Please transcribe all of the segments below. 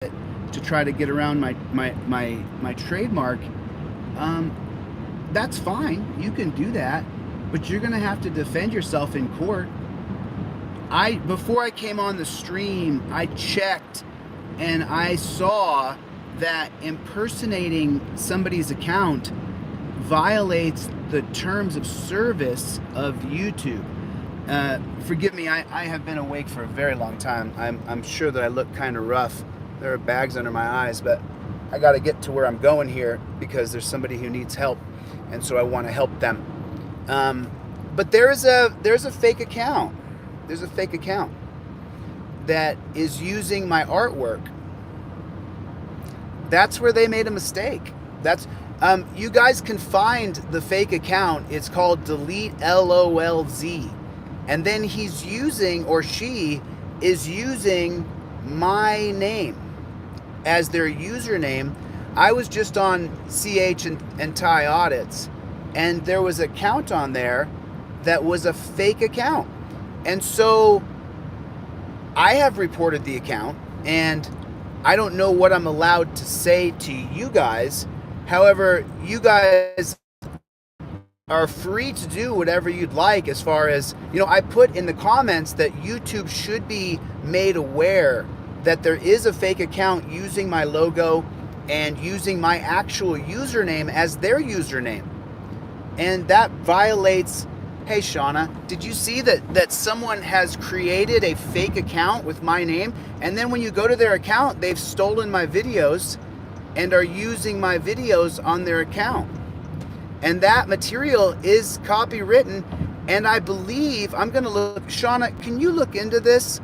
to try to get around my trademark, that's fine. You can do that, but you're going to have to defend yourself in court. Before I came on the stream, I checked and I saw that impersonating somebody's account violates the terms of service of YouTube. Forgive me, I have been awake for a very long time. I'm sure that I look kind of rough. There are bags under my eyes, but I got to get to where I'm going here because there's somebody who needs help, and so I want to help them. But there's a fake account. There's a fake account that is using my artwork. That's where they made a mistake. That's you guys can find the fake account. It's called Delete LOLZ. And then he's using, or she is using, my name as their username. I was just on CH and Ty Audits, and there was an account on there that was a fake account. And so I have reported the account, and I don't know what I'm allowed to say to you guys. However, you guys are free to do whatever you'd like. As far as, I put in the comments that YouTube should be made aware that there is a fake account using my logo and using my actual username as their username. And that violates. Hey Shauna, did you see that someone has created a fake account with my name, and then when you go to their account, they've stolen my videos and are using my videos on their account? And that material is copywritten, and I believe, I'm going to look, Shauna, can you look into this?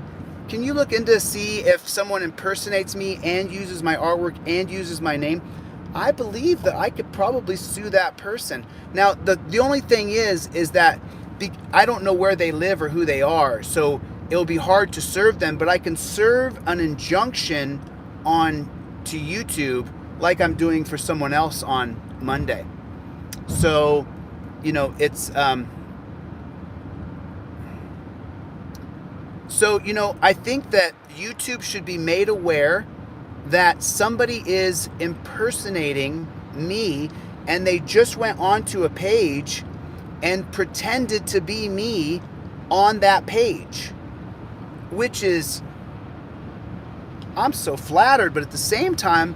Can you look into see if someone impersonates me and uses my artwork and uses my name? I believe that I could probably sue that person. Now, the only thing is that I don't know where they live or who they are, so it'll be hard to serve them, but I can serve an injunction on to YouTube like I'm doing for someone else on Monday. So, it's I think that YouTube should be made aware that somebody is impersonating me, and they just went onto a page and pretended to be me on that page, which is, I'm so flattered, but at the same time,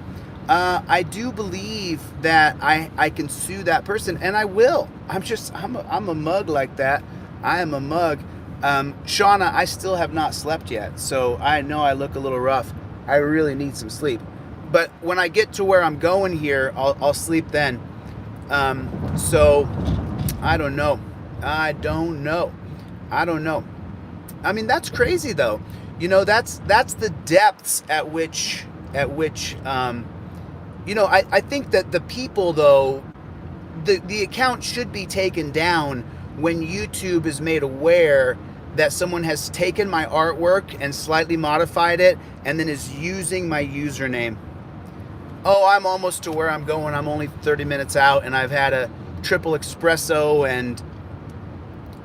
I do believe that I can sue that person, and I will. I'm a mug like that. I am a mug. Shauna, I still have not slept yet, so I know I look a little rough. I really need some sleep. But when I get to where I'm going here, I'll sleep then. So I don't know. I mean, that's crazy though. That's the depths at which I think that the people though, the account should be taken down when YouTube is made aware that someone has taken my artwork and slightly modified it and then is using my username. Oh, I'm almost to where I'm going. I'm only 30 minutes out, and I've had a triple espresso, and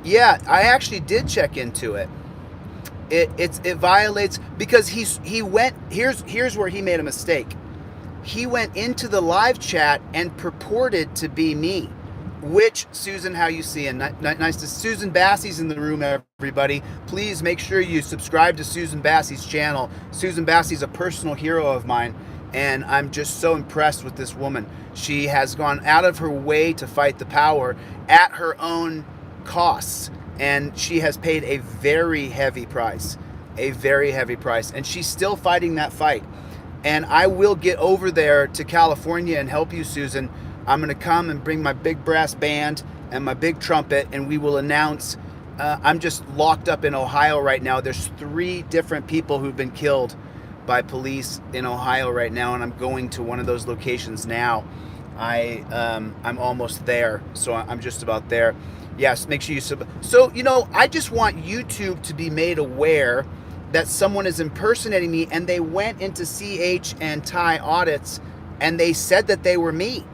yeah, I actually did check into it. It violates, because here's where he made a mistake. He went into the live chat and purported to be me. Which, Susan, how you seeing? Nice to Susan Bassey's in the room, everybody. Please make sure you subscribe to Susan Bassey's channel. Susan Bassey's a personal hero of mine, and I'm just so impressed with this woman. She has gone out of her way to fight the power at her own costs, and she has paid a very heavy price, and she's still fighting that fight. And I will get over there to California and help you, Susan. I'm going to come and bring my big brass band and my big trumpet, and we will announce. I'm just locked up in Ohio right now. There's 3 different people who've been killed by police in Ohio right now, and I'm going to one of those locations now. I'm almost there, so I'm just about there. Yes, make sure you So, I just want YouTube to be made aware that someone is impersonating me, and they went into CH and Ty Audits, and they said that they were me.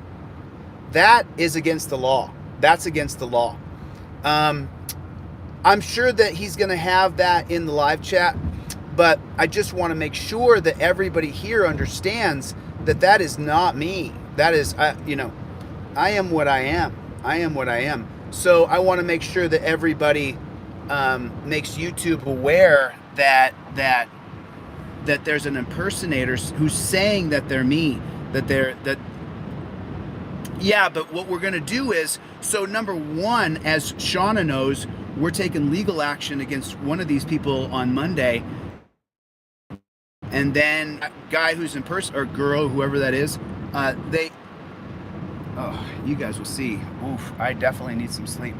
That is against the law. That's against the law. I'm sure that he's going to have that in the live chat, but I just want to make sure that everybody here understands that that is not me. That is, you know, I am what I am. I am what I am. So I want to make sure that everybody makes YouTube aware that there's an impersonator who's saying that they're me, yeah, but what we're going to do is, so number one, as Shauna knows, we're taking legal action against one of these people on Monday. And then a guy who's or girl, whoever that is, you guys will see. Oof, I definitely need some sleep.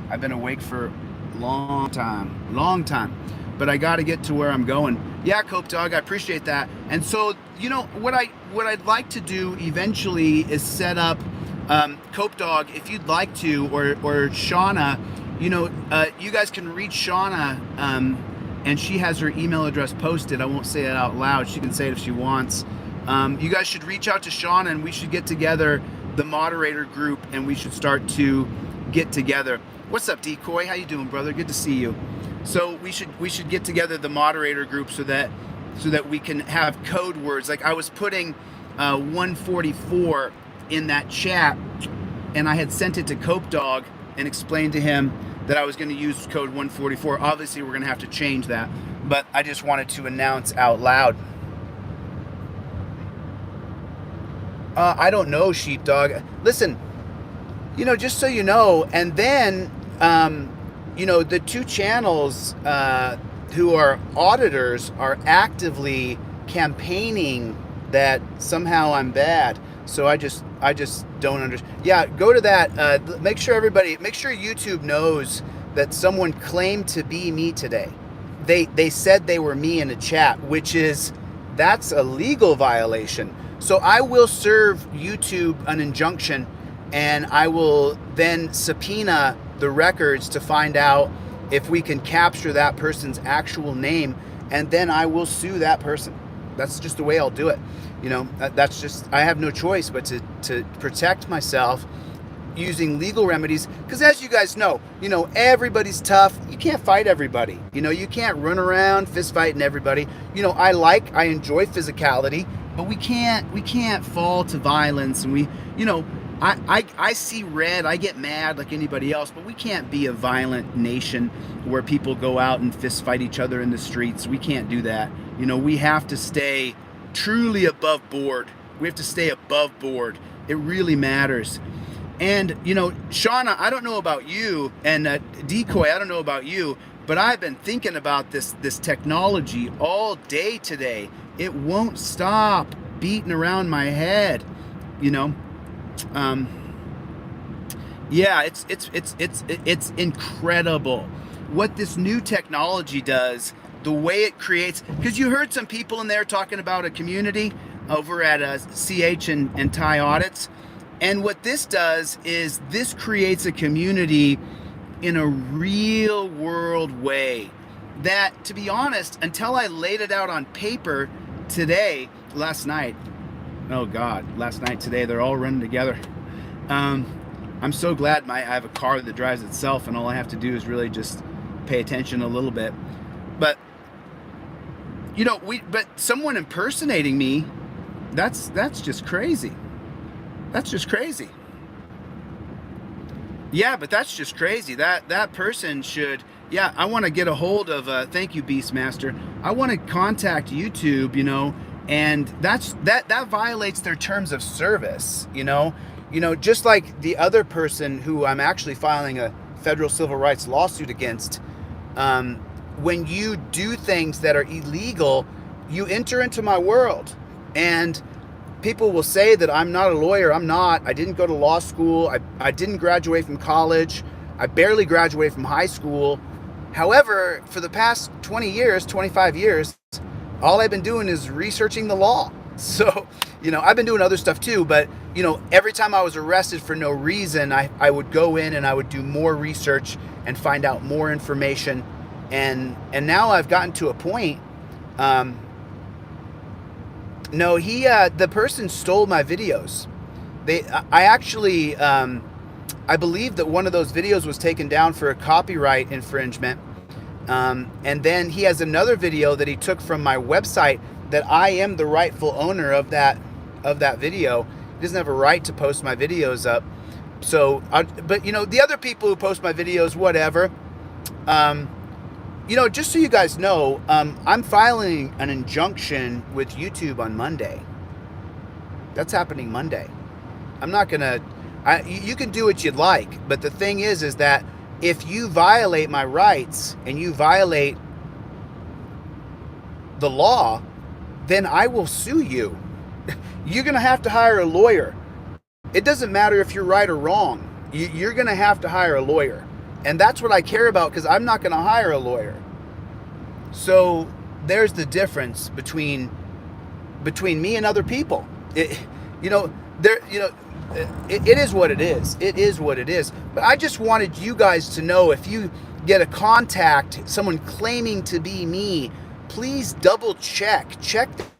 I've been awake for a long time, but I got to get to where I'm going. Yeah, Cope Dog, I appreciate that. And so, you know, what I'd like to do eventually is set up, Cope Dog, if you'd like to, or Shauna, you know, you guys can reach Shauna, and she has her email address posted. I won't say it out loud. She can say it if she wants. You guys should reach out to Shauna, and we should get together the moderator group, and we should start to get together. What's up, Decoy? How you doing, brother? Good to see you. So we should get together the moderator group so that we can have code words. Like I was putting 144 in that chat, and I had sent it to Cope Dog and explained to him that I was going to use code 144. Obviously, we're going to have to change that, but I just wanted to announce out loud. I don't know, Sheepdog. Listen, you know, just so you know, and then, you know, the two channels who are auditors are actively campaigning that somehow I'm bad. So I just don't understand. Yeah, go to that. Make sure YouTube knows that someone claimed to be me today. They said they were me in a chat, that's a legal violation. So I will serve YouTube an injunction, and I will then subpoena the records to find out if we can capture that person's actual name, and then I will sue that person. That's just the way I'll do it. You know, that's just, I have no choice but to protect myself using legal remedies, because as you guys know, you know, everybody's tough. You can't fight everybody. You know, you can't run around fist fighting everybody. You know, I enjoy physicality, but we can't fall to violence. And we, you know, I see red, I get mad like anybody else, but we can't be a violent nation where people go out and fist fight each other in the streets. We can't do that. You know, we have to stay truly above board. We have to stay above board. It really matters. And, you know, Shauna, I don't know about you, and Decoy, I don't know about you, but I've been thinking about this technology all day today. It won't stop beating around my head, you know. Yeah, it's incredible what this new technology does, the way it creates, because you heard some people in there talking about a community over at CH and Thai Audits. And what this does is this creates a community in a real world way that, to be honest, until I laid it out on paper last night, today, they're all running together. I'm so glad I have a car that drives itself, and all I have to do is really just pay attention a little bit. But, you know, but someone impersonating me, that's just crazy. That's just crazy. Yeah, but that's just crazy. That person should, yeah, I want to get a hold of, thank you, Beastmaster. I want to contact YouTube, you know, and that violates their terms of service, you know, just like the other person who I'm actually filing a federal civil rights lawsuit against. When you do things that are illegal, you enter into my world, and people will say that I'm not a lawyer. I'm not. I didn't go to law school. I didn't graduate from college. I barely graduated from high school. However, for the past 20 years, 25 years, all I've been doing is researching the law. So, you know, I've been doing other stuff too, but, you know, every time I was arrested for no reason, I would go in and I would do more research and find out more information. And now I've gotten to a point, no, the person stole my videos. I actually, I believe that one of those videos was taken down for a copyright infringement. And then he has another video that he took from my website that I am the rightful owner of that video. He doesn't have a right to post my videos up. So, but you know, the other people who post my videos, whatever. You know, just so you guys know, I'm filing an injunction with YouTube on Monday. That's happening Monday. I'm not gonna. You can do what you'd like, but the thing is that if you violate my rights and you violate the law, then I will sue you. You're gonna have to hire a lawyer. It doesn't matter if you're right or wrong. You're gonna have to hire a lawyer. And that's what I care about, because I'm not going to hire a lawyer. So there's the difference between me and other people. It is what it is. It is what it is. But I just wanted you guys to know, if you get a contact, someone claiming to be me, please double check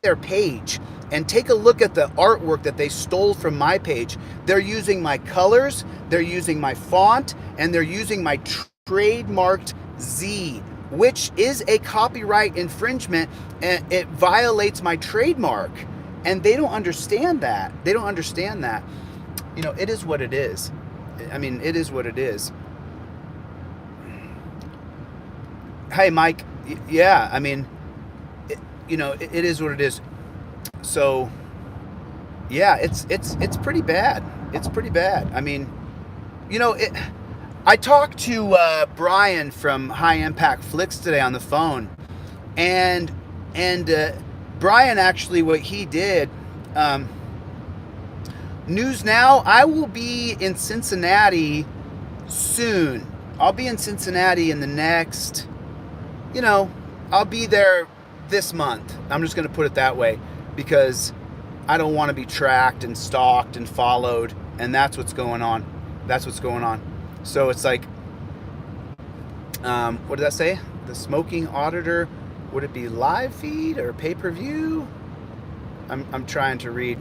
their page and take a look at the artwork that they stole from my page. They're using my colors, they're using my font, and they're using my trademarked Z, which is a copyright infringement, and it violates my trademark. And they don't understand that. They don't understand that. You know, it is what it is. I mean, it is what it is. Hey, Mike. Yeah, I mean, it is what it is. So, yeah, it's pretty bad. It's pretty bad. I mean, I talked to Brian from High Impact Flicks today on the phone, and Brian, actually, what he did, news now, I will be in Cincinnati soon. I'll be in Cincinnati in the next, I'll be there this month. I'm just going to put it that way, because I don't want to be tracked and stalked and followed, and that's what's going on. That's what's going on. So it's like, what did that say? The smoking auditor, would it be live feed or pay-per-view? I'm trying to read.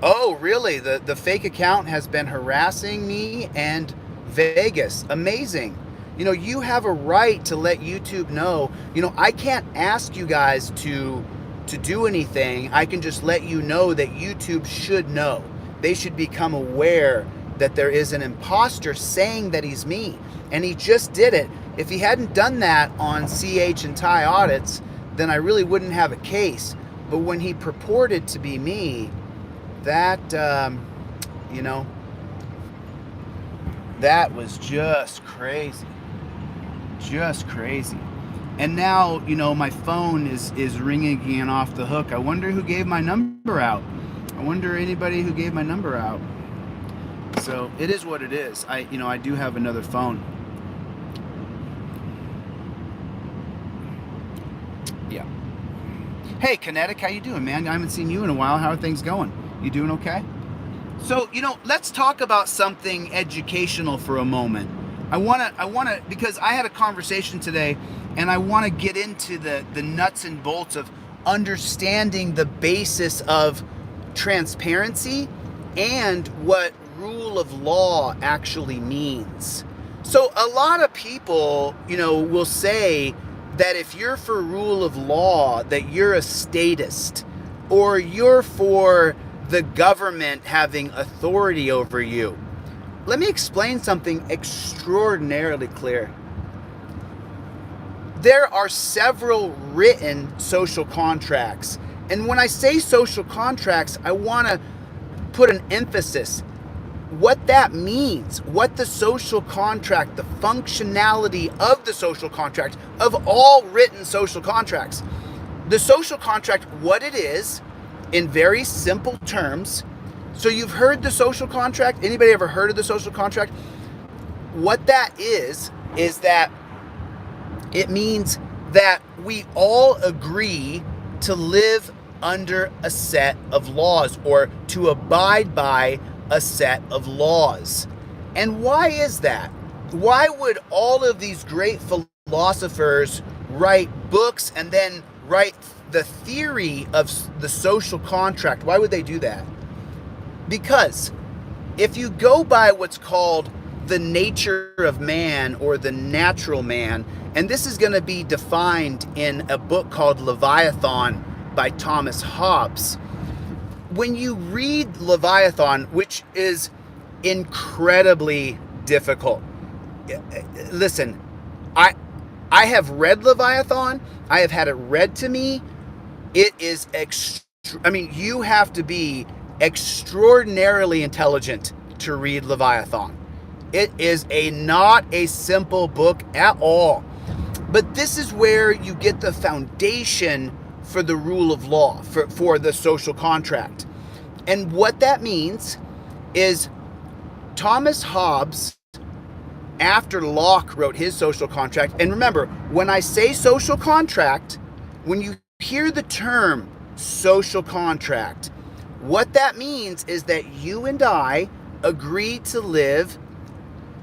Oh, really? The fake account has been harassing me and Vegas. Amazing. You have a right to let YouTube know. I can't ask you guys to do anything. I can just let you know that YouTube should know. They should become aware that there is an imposter saying that he's me. And he just did it. If he hadn't done that on CH and Ty audits, then I really wouldn't have a case. But when he purported to be me, that, that was just crazy. Just crazy. And now, my phone is ringing again off the hook. I wonder who gave my number out. I wonder anybody who gave my number out. So it is what it is. I do have another phone. Yeah. Hey, Kinetic, how you doing, man? I haven't seen you in a while. How are things going? You doing okay? So, let's talk about something educational for a moment. I want to, because I had a conversation today, and I want to get into the nuts and bolts of understanding the basis of transparency and what rule of law actually means. So a lot of people, will say that if you're for rule of law, that you're a statist, or you're for the government having authority over you. Let me explain something extraordinarily clear. There are several written social contracts. And when I say social contracts, I want to put an emphasis. What that means, what the social contract, the functionality of the social contract, of all written social contracts. The social contract, what it is, in very simple terms. So you've heard the social contract? Anybody ever heard of the social contract? What that is that it means that we all agree to live under a set of laws, or to abide by a set of laws. And why is that? Why would all of these great philosophers write books and then write the theory of the social contract? Why would they do that? Because if you go by what's called the nature of man or the natural man. And this is going to be defined in a book called Leviathan by Thomas Hobbes. When you read Leviathan, which is incredibly difficult, listen, I have read Leviathan. I have had it read to me. It is you have to be extraordinarily intelligent to read Leviathan. It is not a simple book at all. But this is where you get the foundation for the rule of law, for the social contract. And what that means is Thomas Hobbes, after Locke wrote his social contract, and remember, when I say social contract, when you hear the term social contract, what that means is that you and I agree to live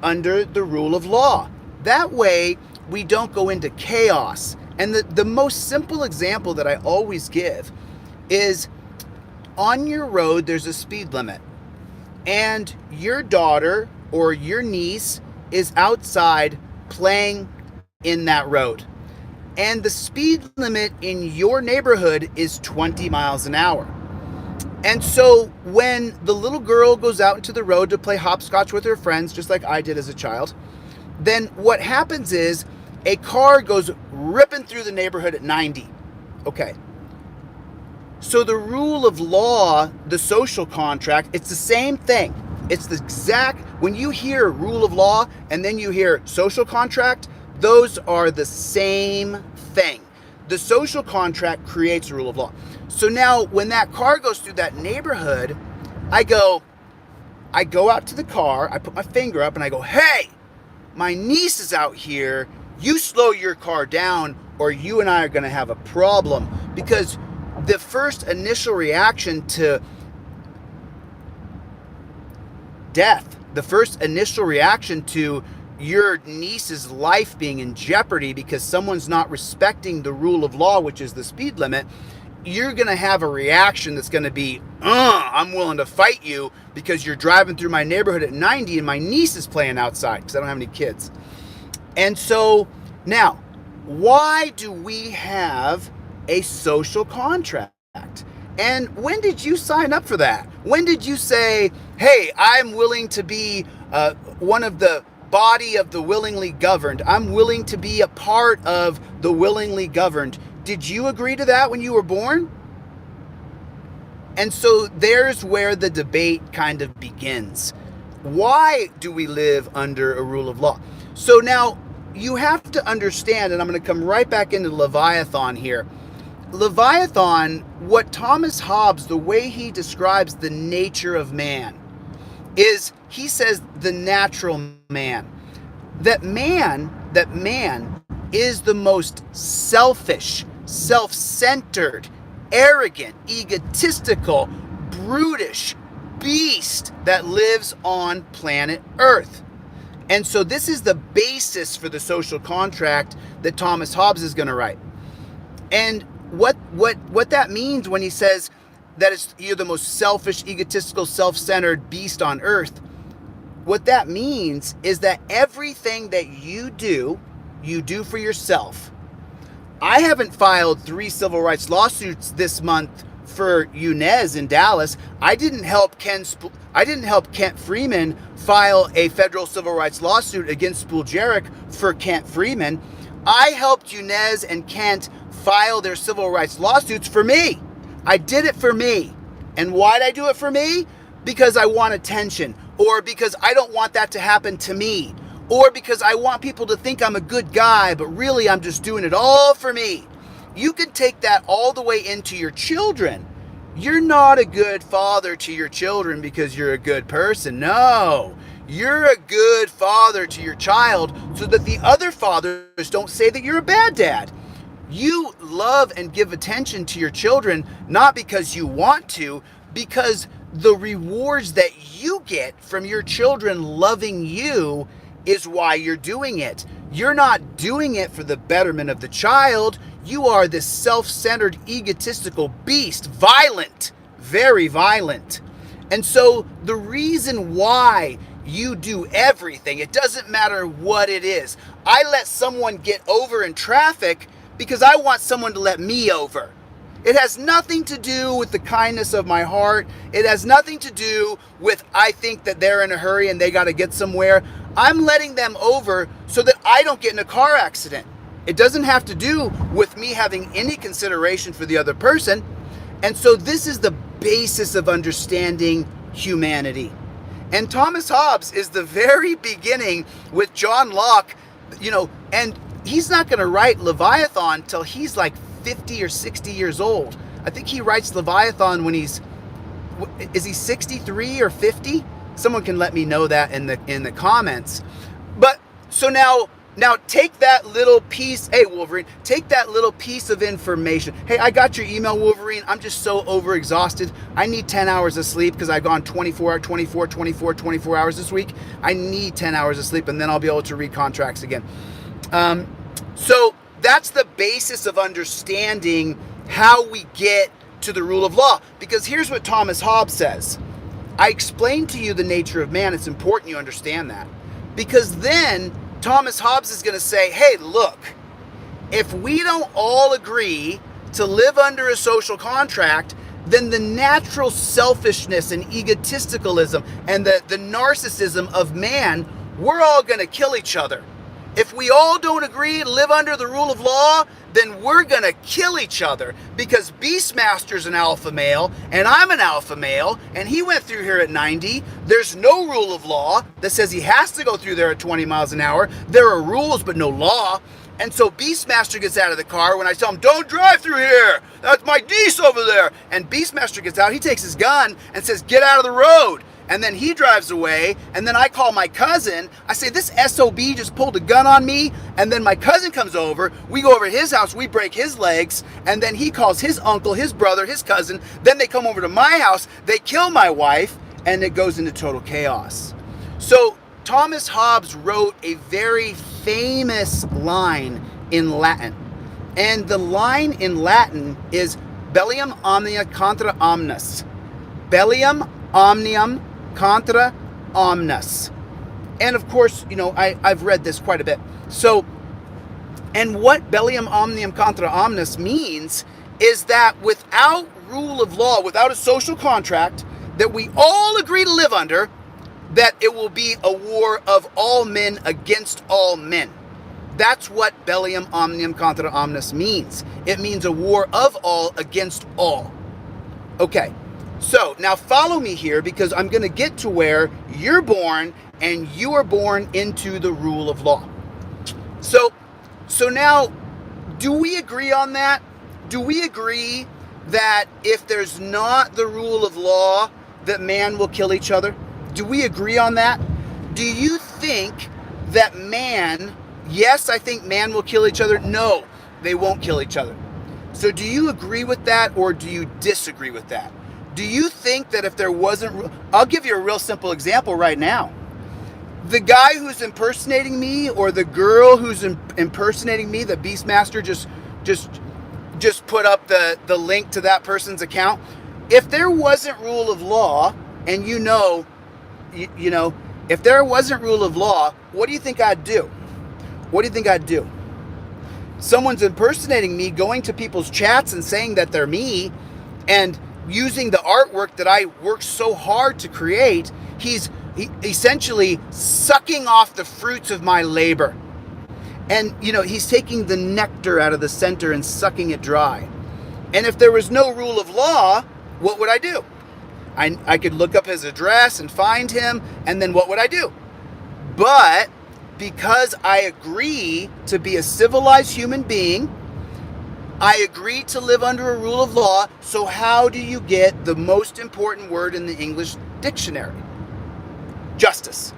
under the rule of law. That way, we don't go into chaos. And the most simple example that I always give is on your road, there's a speed limit. And your daughter or your niece is outside playing in that road. And the speed limit in your neighborhood is 20 miles an hour. And so when the little girl goes out into the road to play hopscotch with her friends, just like I did as a child, then what happens is a car goes ripping through the neighborhood at 90. Okay. So the rule of law, the social contract, it's the same thing. It's the exact, when you hear rule of law and then you hear social contract, those are the same thing. The social contract creates a rule of law. So now when that car goes through that neighborhood, I go out to the car, I put my finger up and I go, hey, my niece is out here. You slow your car down or you and I are going to have a problem. Because the first initial reaction to death, the first initial reaction to your niece's life being in jeopardy because someone's not respecting the rule of law, which is the speed limit, you're going to have a reaction that's going to be, I'm willing to fight you because you're driving through my neighborhood at 90 and my niece is playing outside because I don't have any kids. And so now, why do we have a social contract? And when did you sign up for that? When did you say, hey, I'm willing to be one of the body of the willingly governed. I'm willing to be a part of the willingly governed. Did you agree to that when you were born? And so there's where the debate kind of begins. Why do we live under a rule of law? So now you have to understand, and I'm going to come right back into Leviathan here. Leviathan, what Thomas Hobbes, the way he describes the nature of man, is he says the natural man. That man is the most selfish, self-centered, arrogant, egotistical, brutish beast that lives on planet Earth. And so this is the basis for the social contract that Thomas Hobbes is going to write. And what that means when he says that you're the most selfish, egotistical, self-centered beast on earth, what that means is that everything that you do for yourself. I haven't filed 3 civil rights lawsuits this month for Eunez in Dallas. I didn't help Kent Freeman file a federal civil rights lawsuit against Spuljerric for Kent Freeman. I helped Eunez and Kent file their civil rights lawsuits for me. I did it for me. And why did I do it for me? Because I want attention, or because I don't want that to happen to me, or because I want people to think I'm a good guy, but really I'm just doing it all for me. You can take that all the way into your children. You're not a good father to your children because you're a good person. No, you're a good father to your child so that the other fathers don't say that you're a bad dad. You love and give attention to your children, not because you want to, because the rewards that you get from your children loving you is why you're doing it. You're not doing it for the betterment of the child. You are this self-centered, egotistical beast, violent, very violent. And so the reason why you do everything. It doesn't matter what it is. I let someone get over in traffic because I want someone to let me over. It has nothing to do with the kindness of my heart. It has nothing to do with I think that they're in a hurry and they got to get somewhere. I'm letting them over so that I don't get in a car accident. It doesn't have to do with me having any consideration for the other person. And so this is the basis of understanding humanity. And Thomas Hobbes is the very beginning with John Locke, and he's not going to write Leviathan till he's like 50 or 60 years old. I think he writes Leviathan when is he 63 or 50? Someone can let me know that in the comments. But so now take that little piece. Hey, Wolverine, take that little piece of information. Hey, I got your email, Wolverine. I'm just so overexhausted. I need 10 hours of sleep because I've gone 24 hours this week. I need 10 hours of sleep, and then I'll be able to read contracts again. So that's the basis of understanding how we get to the rule of law. Because here's what Thomas Hobbes says. I explained to you the nature of man. It's important you understand that. Because then Thomas Hobbes is going to say, hey, look, if we don't all agree to live under a social contract, then the natural selfishness and egotisticalism and the narcissism of man, we're all going to kill each other. If we all don't agree to live under the rule of law, then we're going to kill each other because Beastmaster's an alpha male and I'm an alpha male and he went through here at 90. There's no rule of law that says he has to go through there at 20 miles an hour. There are rules but no law. And so Beastmaster gets out of the car when I tell him, don't drive through here. That's my niece over there. And Beastmaster gets out. He takes his gun and says, get out of the road. And then he drives away, and then I call my cousin. I say, this SOB just pulled a gun on me. And then my cousin comes over. We go over to his house. We break his legs. And then he calls his uncle, his brother, his cousin. Then they come over to my house. They kill my wife, and it goes into total chaos. So Thomas Hobbes wrote a very famous line in Latin. And the line in Latin is Bellium omnia contra omnes. Bellium omnium contra omnes. And of course, I've read this quite a bit. So, and what Bellium omnium contra omnes means is that without rule of law, without a social contract that we all agree to live under, that it will be a war of all men against all men. That's what Bellium omnium contra omnes means. It means a war of all against all. Okay. So now follow me here because I'm going to get to where you're born and you are born into the rule of law. So now, do we agree on that? Do we agree that if there's not the rule of law, that man will kill each other? Do we agree on that? Do you think that yes, I think man will kill each other. No, they won't kill each other. So do you agree with that or do you disagree with that? Do you think that if there wasn't, I'll give you a real simple example right now. The guy who's impersonating me or the girl who's impersonating me, the Beastmaster just put up the link to that person's account. If there wasn't rule of law, and if there wasn't rule of law, what do you think I'd do? What do you think I'd do? Someone's impersonating me, going to people's chats and saying that they're me, and using the artwork that I worked so hard to create. He's essentially sucking off the fruits of my labor. And, he's taking the nectar out of the center and sucking it dry. And if there was no rule of law, what would I do? I could look up his address and find him, and then what would I do? But because I agree to be a civilized human being, I agree to live under a rule of law. So how do you get the most important word in the English dictionary? Justice.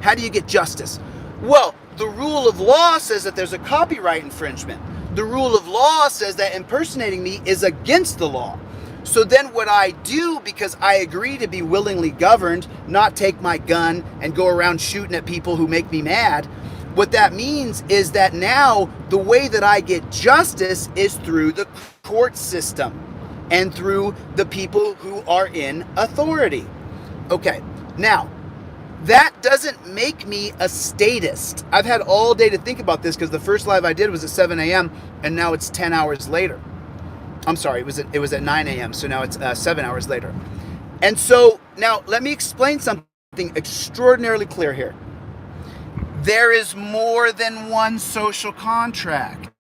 How do you get justice? Well, the rule of law says that there's a copyright infringement. The rule of law says that impersonating me is against the law. So then what I do, because I agree to be willingly governed, not take my gun and go around shooting at people who make me mad, what that means is that now the way that I get justice is through the court system and through the people who are in authority. Okay, now, that doesn't make me a statist. I've had all day to think about this because the first live I did was at 7 a.m. and now it's 10 hours later. I'm sorry, it was at 9 a.m. So now it's 7 hours later. And so now let me explain something extraordinarily clear here. There is more than one social contract.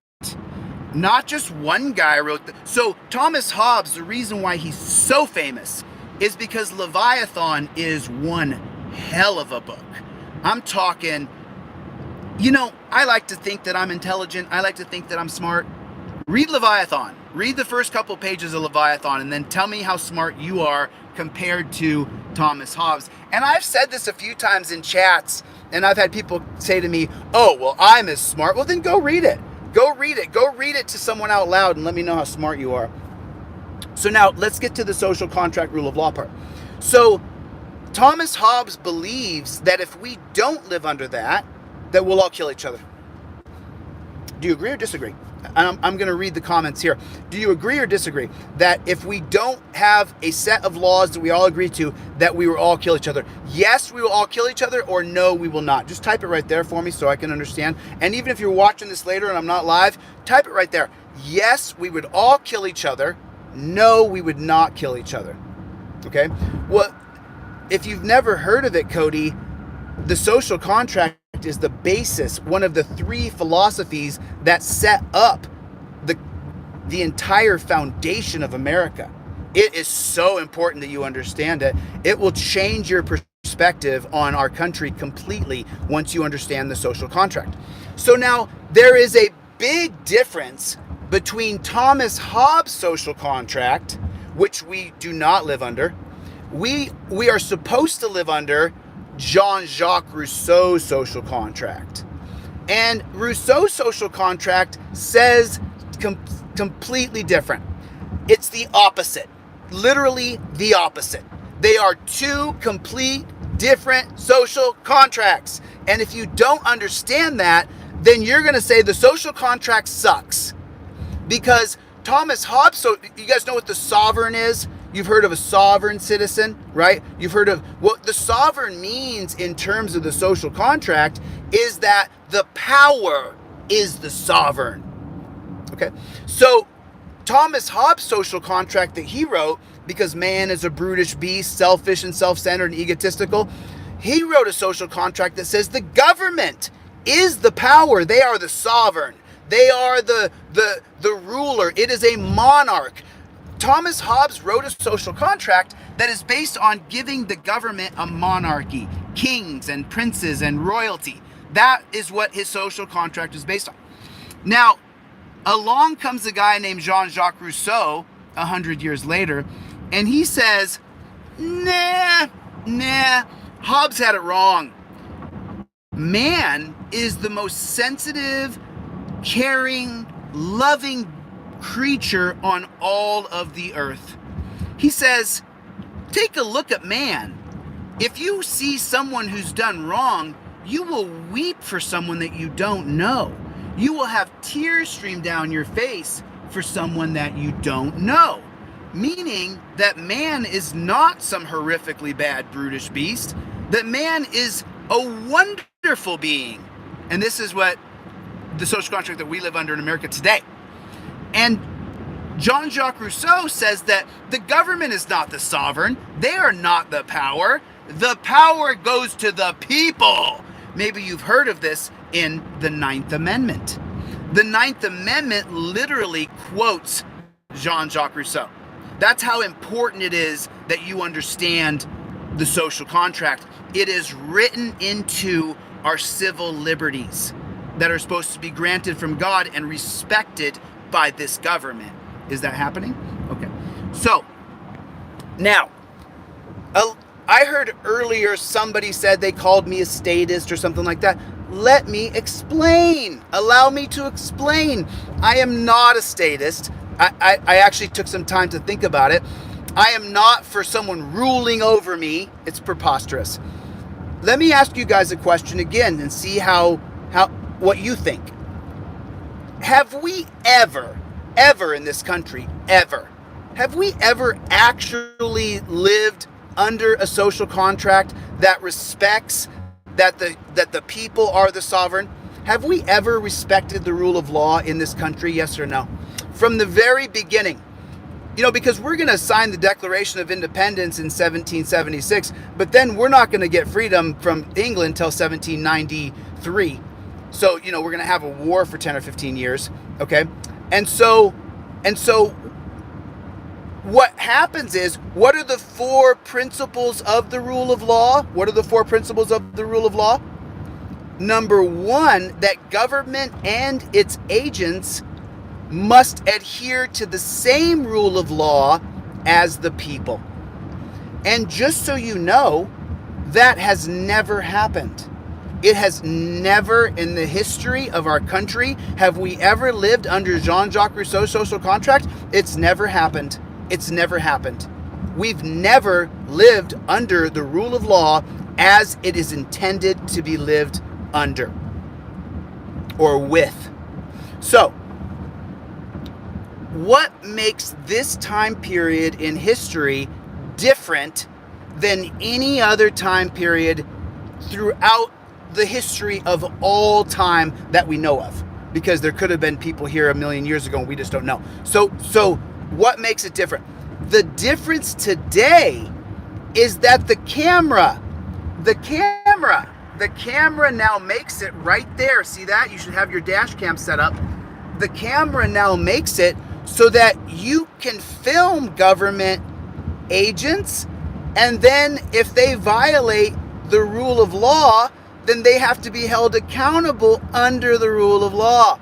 Not just one guy wrote so Thomas Hobbes, the reason why he's so famous is because Leviathan is one hell of a book. I'm talking, I like to think that I'm intelligent. I like to think that I'm smart. Read Leviathan. Read the first couple pages of Leviathan and then tell me how smart you are compared to Thomas Hobbes. And I've said this a few times in chats, and I've had people say to me, oh, well, I'm as smart. Well, then go read it. Go read it. Go read it to someone out loud and let me know how smart you are. So now let's get to the social contract rule of law part. So Thomas Hobbes believes that if we don't live under that we'll all kill each other. Do you agree or disagree? I'm going to read the comments here. Do you agree or disagree that if we don't have a set of laws that we all agree to, that we will all kill each other? Yes, we will all kill each other, or no, we will not. Just type it right there for me so I can understand. And even if you're watching this later and I'm not live, type it right there. Yes, we would all kill each other. No, we would not kill each other. Okay? Well, if you've never heard of it, Cody, the social contract is the basis, one of the three philosophies that set up the entire foundation of America. It is so important that you understand it. It will change your perspective on our country completely once you understand the social contract. So now there is a big difference between Thomas Hobbes' social contract, which we do not live under. We are supposed to live under Jean-Jacques Rousseau's social contract. And Rousseau's social contract says completely different. It's the opposite. Literally the opposite. They are two complete different social contracts. And if you don't understand that, then you're going to say the social contract sucks. Because Thomas Hobbes, so you guys know what the sovereign is? You've heard of a sovereign citizen, right? You've heard of what the sovereign means in terms of the social contract is that the power is the sovereign. Okay? So Thomas Hobbes' social contract that he wrote, because man is a brutish beast, selfish and self-centered and egotistical, he wrote a social contract that says the government is the power. They are the sovereign. They are the ruler. It is a monarch. Thomas Hobbes wrote a social contract that is based on giving the government a monarchy, kings and princes and royalty. That is what his social contract is based on. Now, along comes a guy named Jean-Jacques Rousseau 100 years later, and he says, nah, Hobbes had it wrong. Man is the most sensitive, caring, loving creature on all of the earth. He says, take a look at man. If you see someone who's done wrong, you will weep for someone that you don't know. You will have tears stream down your face for someone that you don't know. Meaning that man is not some horrifically bad, brutish beast. That man is a wonderful being. And this is what the social contract that we live under in America today. And Jean-Jacques Rousseau says that the government is not the sovereign. They are not the power. The power goes to the people. Maybe you've heard of this in the Ninth Amendment. The Ninth Amendment literally quotes Jean-Jacques Rousseau. That's how important it is that you understand the social contract. It is written into our civil liberties that are supposed to be granted from God and respected by this government. Is that happening? Okay. So, now, I heard earlier somebody said they called me a statist or something like that. Let me explain. Allow me to explain. I am not a statist. I actually took some time to think about it. I am not for someone ruling over me. It's preposterous. Let me ask you guys a question again and see how what you think. Have we ever in this country, have we ever actually lived under a social contract that respects that the people are the sovereign? Have we ever respected the rule of law in this country? Yes or no? From the very beginning. Because we're going to sign the Declaration of Independence in 1776, but then we're not going to get freedom from England until 1793. So, we're going to have a war for 10 or 15 years, okay? And so what happens is, what are the 4 principles of the rule of law? What are the 4 principles of the rule of law? Number 1, that government and its agents must adhere to the same rule of law as the people. And just so you know, that has never happened. It has never in the history of our country have we ever lived under Jean-Jacques Rousseau's social contract. It's never happened. It's never happened. We've never lived under the rule of law as it is intended to be lived under or with. So, what makes this time period in history different than any other time period throughout the history of all time that we know of? Because there could have been people here a million years ago and we just don't know. So what makes it different? The difference today is that the camera now makes it right there. See that? You should have your dash cam set up. The camera now makes it so that you can film government agents, and then if they violate the rule of law, then they have to be held accountable under the rule of law,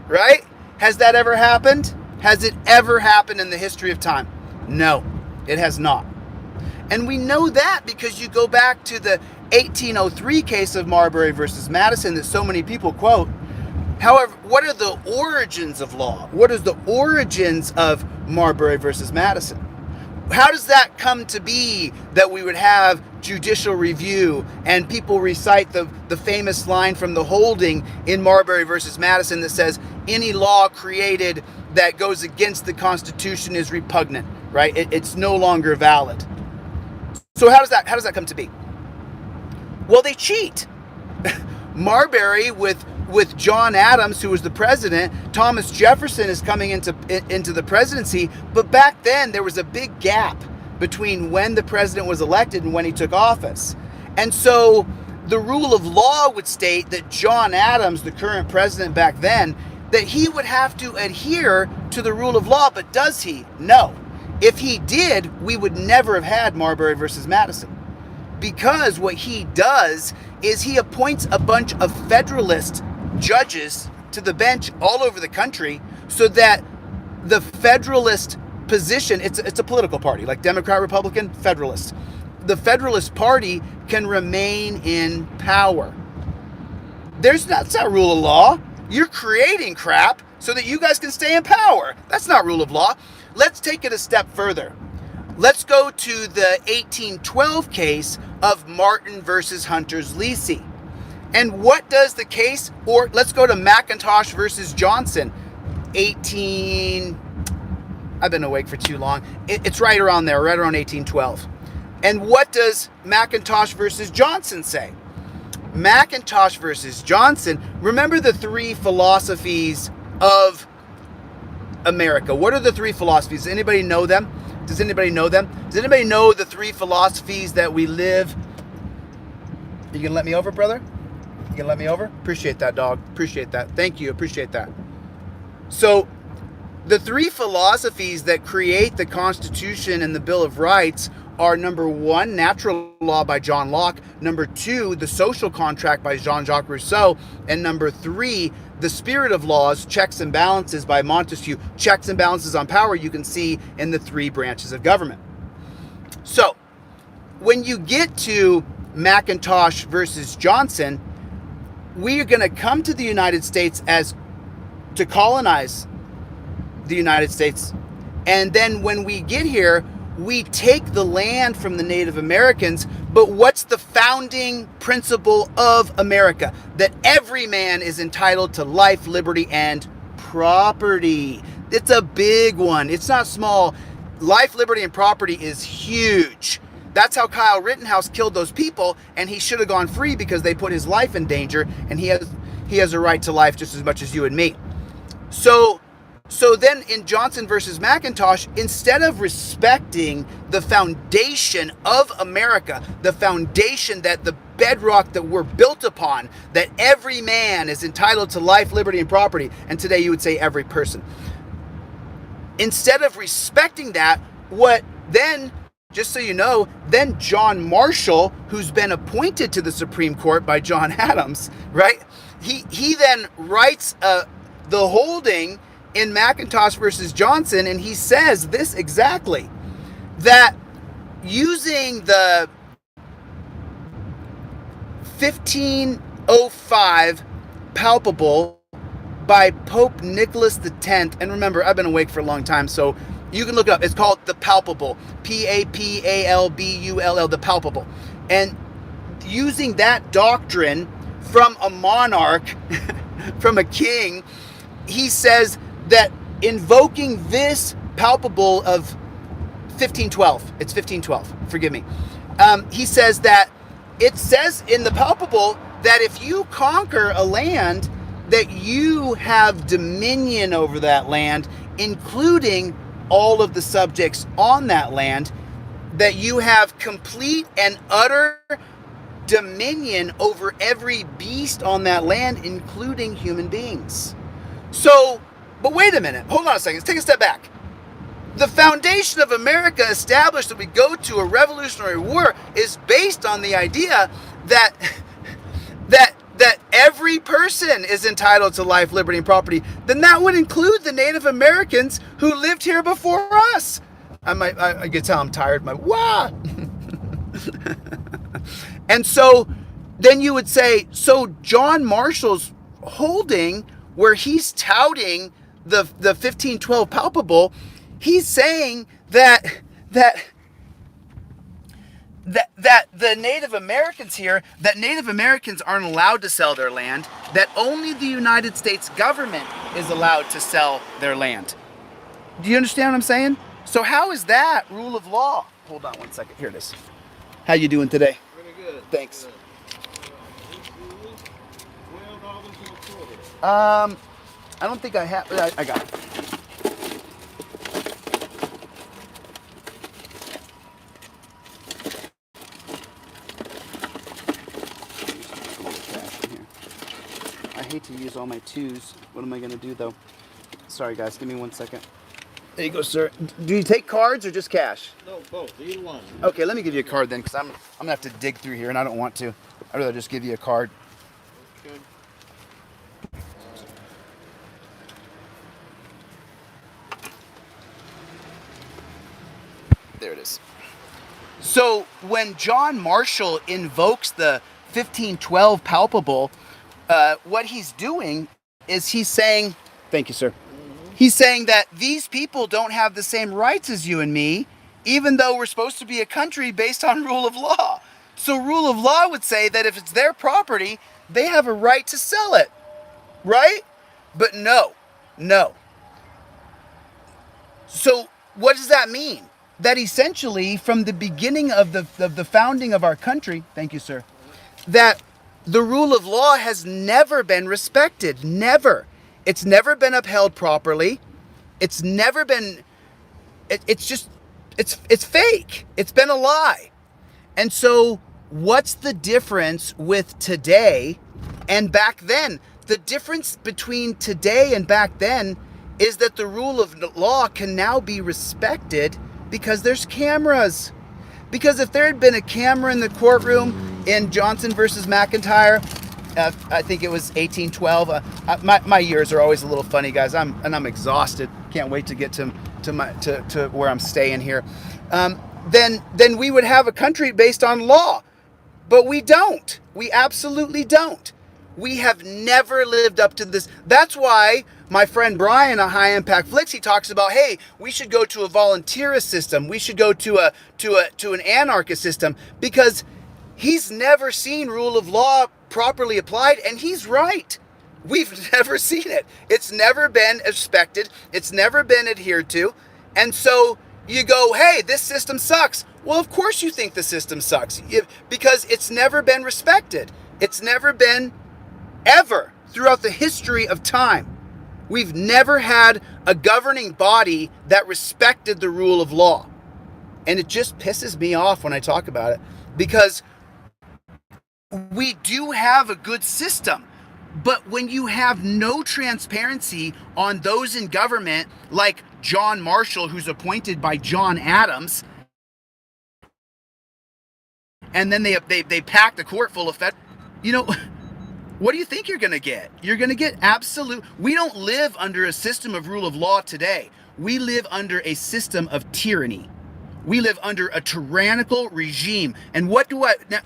right? Has that ever happened? Has it ever happened in the history of time? No, it has not. And we know that because you go back to the 1803 case of Marbury versus Madison that so many people quote. However, what are the origins of law? What is the origins of Marbury versus Madison? How does that come to be that we would have judicial review and people recite the famous line from the holding in Marbury versus Madison that says any law created that goes against the Constitution is repugnant, right? It's no longer valid. So how does that come to be? Well, they cheat. Marbury with John Adams, who was the president. Thomas Jefferson is coming into the presidency, but back then there was a big gap between when the president was elected and when he took office. And so the rule of law would state that John Adams, the current president back then, that he would have to adhere to the rule of law, but does he? No. If he did, we would never have had Marbury versus Madison. Because what he does is he appoints a bunch of Federalist judges to the bench all over the country so that the Federalist position, it's a political party, like Democrat, Republican, Federalist. The Federalist Party can remain in power. That's not rule of law. You're creating crap so that you guys can stay in power. That's not rule of law. Let's take it a step further. Let's go to the 1812 case of Martin versus Hunter's Lacey. And what does the case, or let's go to McIntosh versus Johnson, I've been awake for too long. It's right around there, right around 1812. And what does McIntosh versus Johnson say? McIntosh versus Johnson, remember the 3 philosophies of America. What are the 3 philosophies? Does anybody know them? Does anybody know them? Does anybody know the 3 philosophies that we live? You gonna let me over, brother? You gonna let me over? Appreciate that, dog. Appreciate that. Thank you. Appreciate that. So, the 3 philosophies that create the Constitution and the Bill of Rights are number 1, natural law by John Locke, number 2, the social contract by Jean-Jacques Rousseau, and number 3, the spirit of laws, checks and balances by Montesquieu. Checks and balances on power you can see in the 3 branches of government. So, when you get to McIntosh versus Johnson, we are going to come to the United States as to colonize the United States. And then when we get here, we take the land from the Native Americans, but what's the founding principle of America? That every man is entitled to life, liberty, and property. It's a big one. It's not small. Life, liberty, and property is huge. That's how Kyle Rittenhouse killed those people, and he should have gone free because they put his life in danger, and he has a right to life just as much as you and me. So then in Johnson versus McIntosh, instead of respecting the foundation of America, the foundation, that the bedrock that we're built upon, that every man is entitled to life, liberty, and property, and today you would say every person. Instead of respecting that, what then, just so you know, then John Marshall, who's been appointed to the Supreme Court by John Adams, right? He then writes the holding in McIntosh versus Johnson, and he says this exactly, that using the 1505 palpable by Pope Nicholas X, and remember, I've been awake for a long time, so you can look it up. It's called the palpable, Papalbull, the palpable. And using that doctrine from a monarch, from a king, he says that invoking this palpable of 1512, it's 1512, forgive me. He says that it says in the palpable that if you conquer a land, that you have dominion over that land, including all of the subjects on that land, that you have complete and utter dominion over every beast on that land, including human beings. So, but wait a minute, hold on a second, let's take a step back. The foundation of America established that we go to a revolutionary war is based on the idea that every person is entitled to life, liberty, and property. Then that would include the Native Americans who lived here before us. I can tell I'm tired. Wah! And so then you would say, so John Marshall's holding, where he's touting the 1512 palpable, he's saying that the Native Americans here, that Native Americans aren't allowed to sell their land, that only the United States government is allowed to sell their land. Do you understand what I'm saying? So how is that rule of law? Hold on one second. Here it is. How you doing today? Pretty good. Thanks. Good. I don't think I have. I got it. I hate to use all my twos. What am I going to do, though? Sorry, guys. Give me 1 second. There you go, sir. Do you take cards or just cash? No, both. Either one. Okay, let me give you a card then, because I'm going to have to dig through here, and I don't want to. I'd rather just give you a card. Okay. There it is. So when John Marshall invokes the 1512 palpable, what he's doing is he's saying, thank you, sir. He's saying that these people don't have the same rights as you and me, even though we're supposed to be a country based on rule of law. So rule of law would say that if it's their property, they have a right to sell it, right? But no. So what does that mean? That essentially, from the beginning of the founding of our country, thank you, sir, that the rule of law has never been respected. Never. It's never been upheld properly. It's never been, it's fake. It's been a lie. And so what's the difference with today and back then? The difference between today and back then is that the rule of law can now be respected because there's cameras. Because if there had been a camera in the courtroom in Johnson versus McIntyre, I think it was 1812. My years are always a little funny, guys. I'm exhausted. Can't wait to get to where I'm staying here. Then we would have a country based on law, but we don't. We absolutely don't. We have never lived up to this. That's why my friend Brian at High Impact Flicks, he talks about, hey, we should go to a volunteerist system. We should go to an anarchist system, because he's never seen rule of law properly applied, and he's right. We've never seen it. It's never been respected. It's never been adhered to. And so you go, hey, this system sucks. Well, of course you think the system sucks because it's never been respected. It's never been ever throughout the history of time. We've never had a governing body that respected the rule of law. And it just pisses me off when I talk about it because we do have a good system. But when you have no transparency on those in government, like John Marshall, who's appointed by John Adams, and then they pack the court full of federal, what do you think you're going to get? You're going to get absolute. We don't live under a system of rule of law today. We live under a system of tyranny. We live under a tyrannical regime. And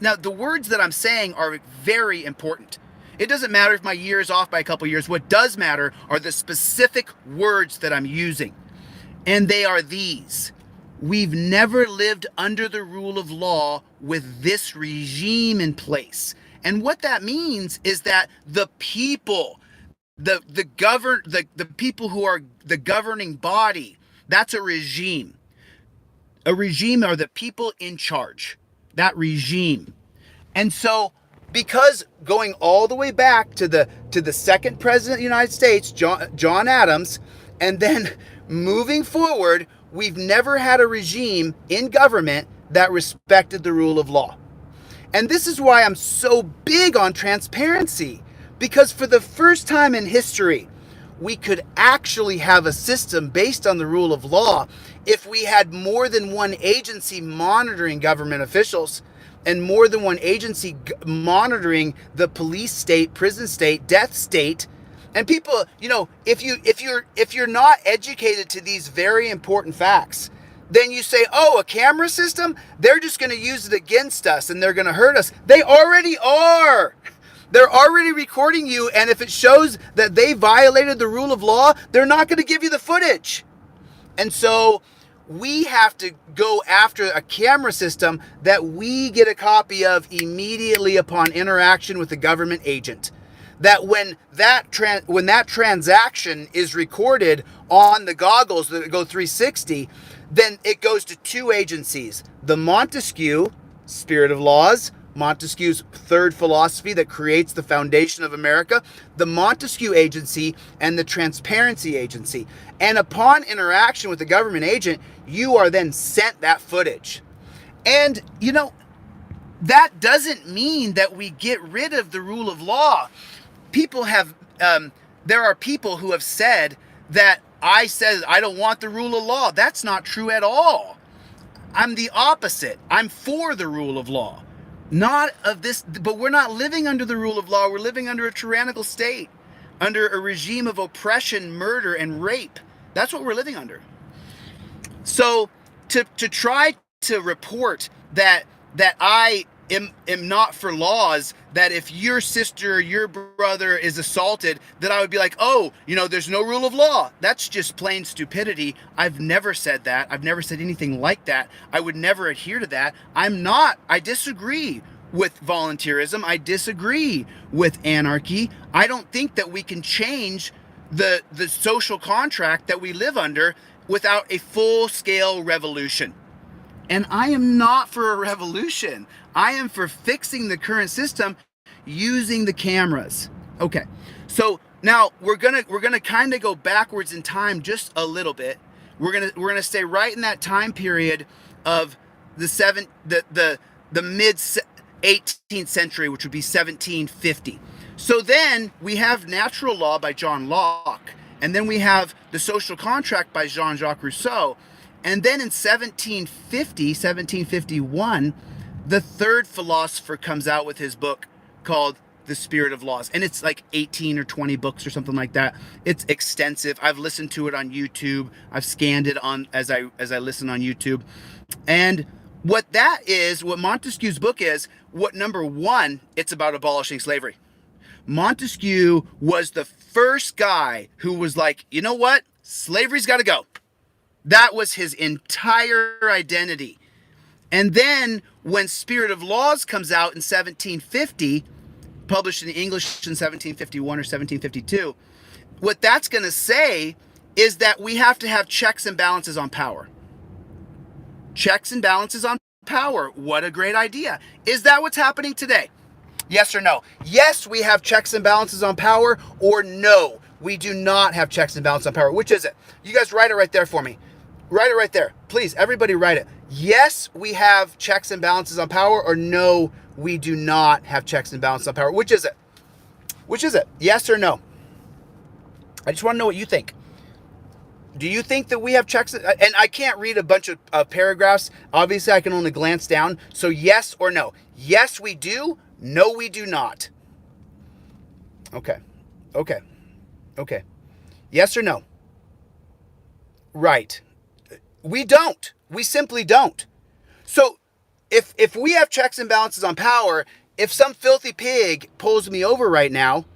now the words that I'm saying are very important. It doesn't matter if my year is off by a couple years. What does matter are the specific words that I'm using. And they are these. We've never lived under the rule of law with this regime in place. And what that means is that the people, the people who are the governing body, that's a regime. A regime are the people in charge, that regime. And so, because going all the way back to the second president of the United States, John Adams, and then moving forward, we've never had a regime in government that respected the rule of law. And this is why I'm so big on transparency, because for the first time in history, we could actually have a system based on the rule of law if we had more than one agency monitoring government officials and more than one agency monitoring the police state, prison state, death state. And people, if you're not educated to these very important facts, then you say, oh, a camera system, they're just going to use it against us and they're going to hurt us. They already are. They're already recording you, and if it shows that they violated the rule of law, they're not going to give you the footage. And so we have to go after a camera system that we get a copy of immediately upon interaction with the government agent. That when that transaction is recorded on the goggles that go 360, then it goes to two agencies. The Montesquieu, Spirit of Laws, Montesquieu's third philosophy that creates the foundation of America, the Montesquieu Agency, and the Transparency Agency. And upon interaction with the government agent, you are then sent that footage. And, that doesn't mean that we get rid of the rule of law. There are people who have said that I said I don't want the rule of law. That's not true at all. I'm the opposite. I'm for the rule of law. Not of this, but we're not living under the rule of law. We're living under a tyrannical state, under a regime of oppression, murder, and rape. That's what we're living under. So to try to report that I am not for laws, that if your sister or your brother is assaulted, that I would be like, oh, there's no rule of law. That's just plain stupidity. I've never said that. I've never said anything like that. I would never adhere to that. I disagree with volunteerism. I disagree with anarchy. I don't think that we can change the social contract that we live under without a full-scale revolution. And I am not for a revolution. I am for fixing the current system using the cameras. Okay, so now we're gonna kind of go backwards in time just a little bit. We're gonna stay right in that time period of the mid 18th century, which would be 1750. So then we have natural law by John Locke, and then we have the social contract by Jean-Jacques Rousseau. And then in 1751, the third philosopher comes out with his book called The Spirit of Laws. And it's like 18 or 20 books or something like that. It's extensive. I've listened to it on YouTube. I've scanned it on as I listen on YouTube. And what Montesquieu's book is, number one, it's about abolishing slavery. Montesquieu was the first guy who was like, you know what? Slavery's got to go. That was his entire identity. And then when Spirit of Laws comes out in 1750, published in English in 1751 or 1752, what that's going to say is that we have to have checks and balances on power. Checks and balances on power. What a great idea. Is that what's happening today? Yes or no? Yes, we have checks and balances on power, or no, we do not have checks and balances on power. Which is it? You guys write it right there for me. Write it right there. Please, everybody write it. Yes, we have checks and balances on power, or no, we do not have checks and balances on power. Which is it? Which is it? Yes or no? I just want to know what you think. Do you think that we have checks? And I can't read a bunch of paragraphs. Obviously, I can only glance down. So yes or no? Yes, we do. No, we do not. Okay. Okay. Okay. Yes or no? Right. We don't. We simply don't. So if we have checks and balances on power, if some filthy pig pulls me over right now,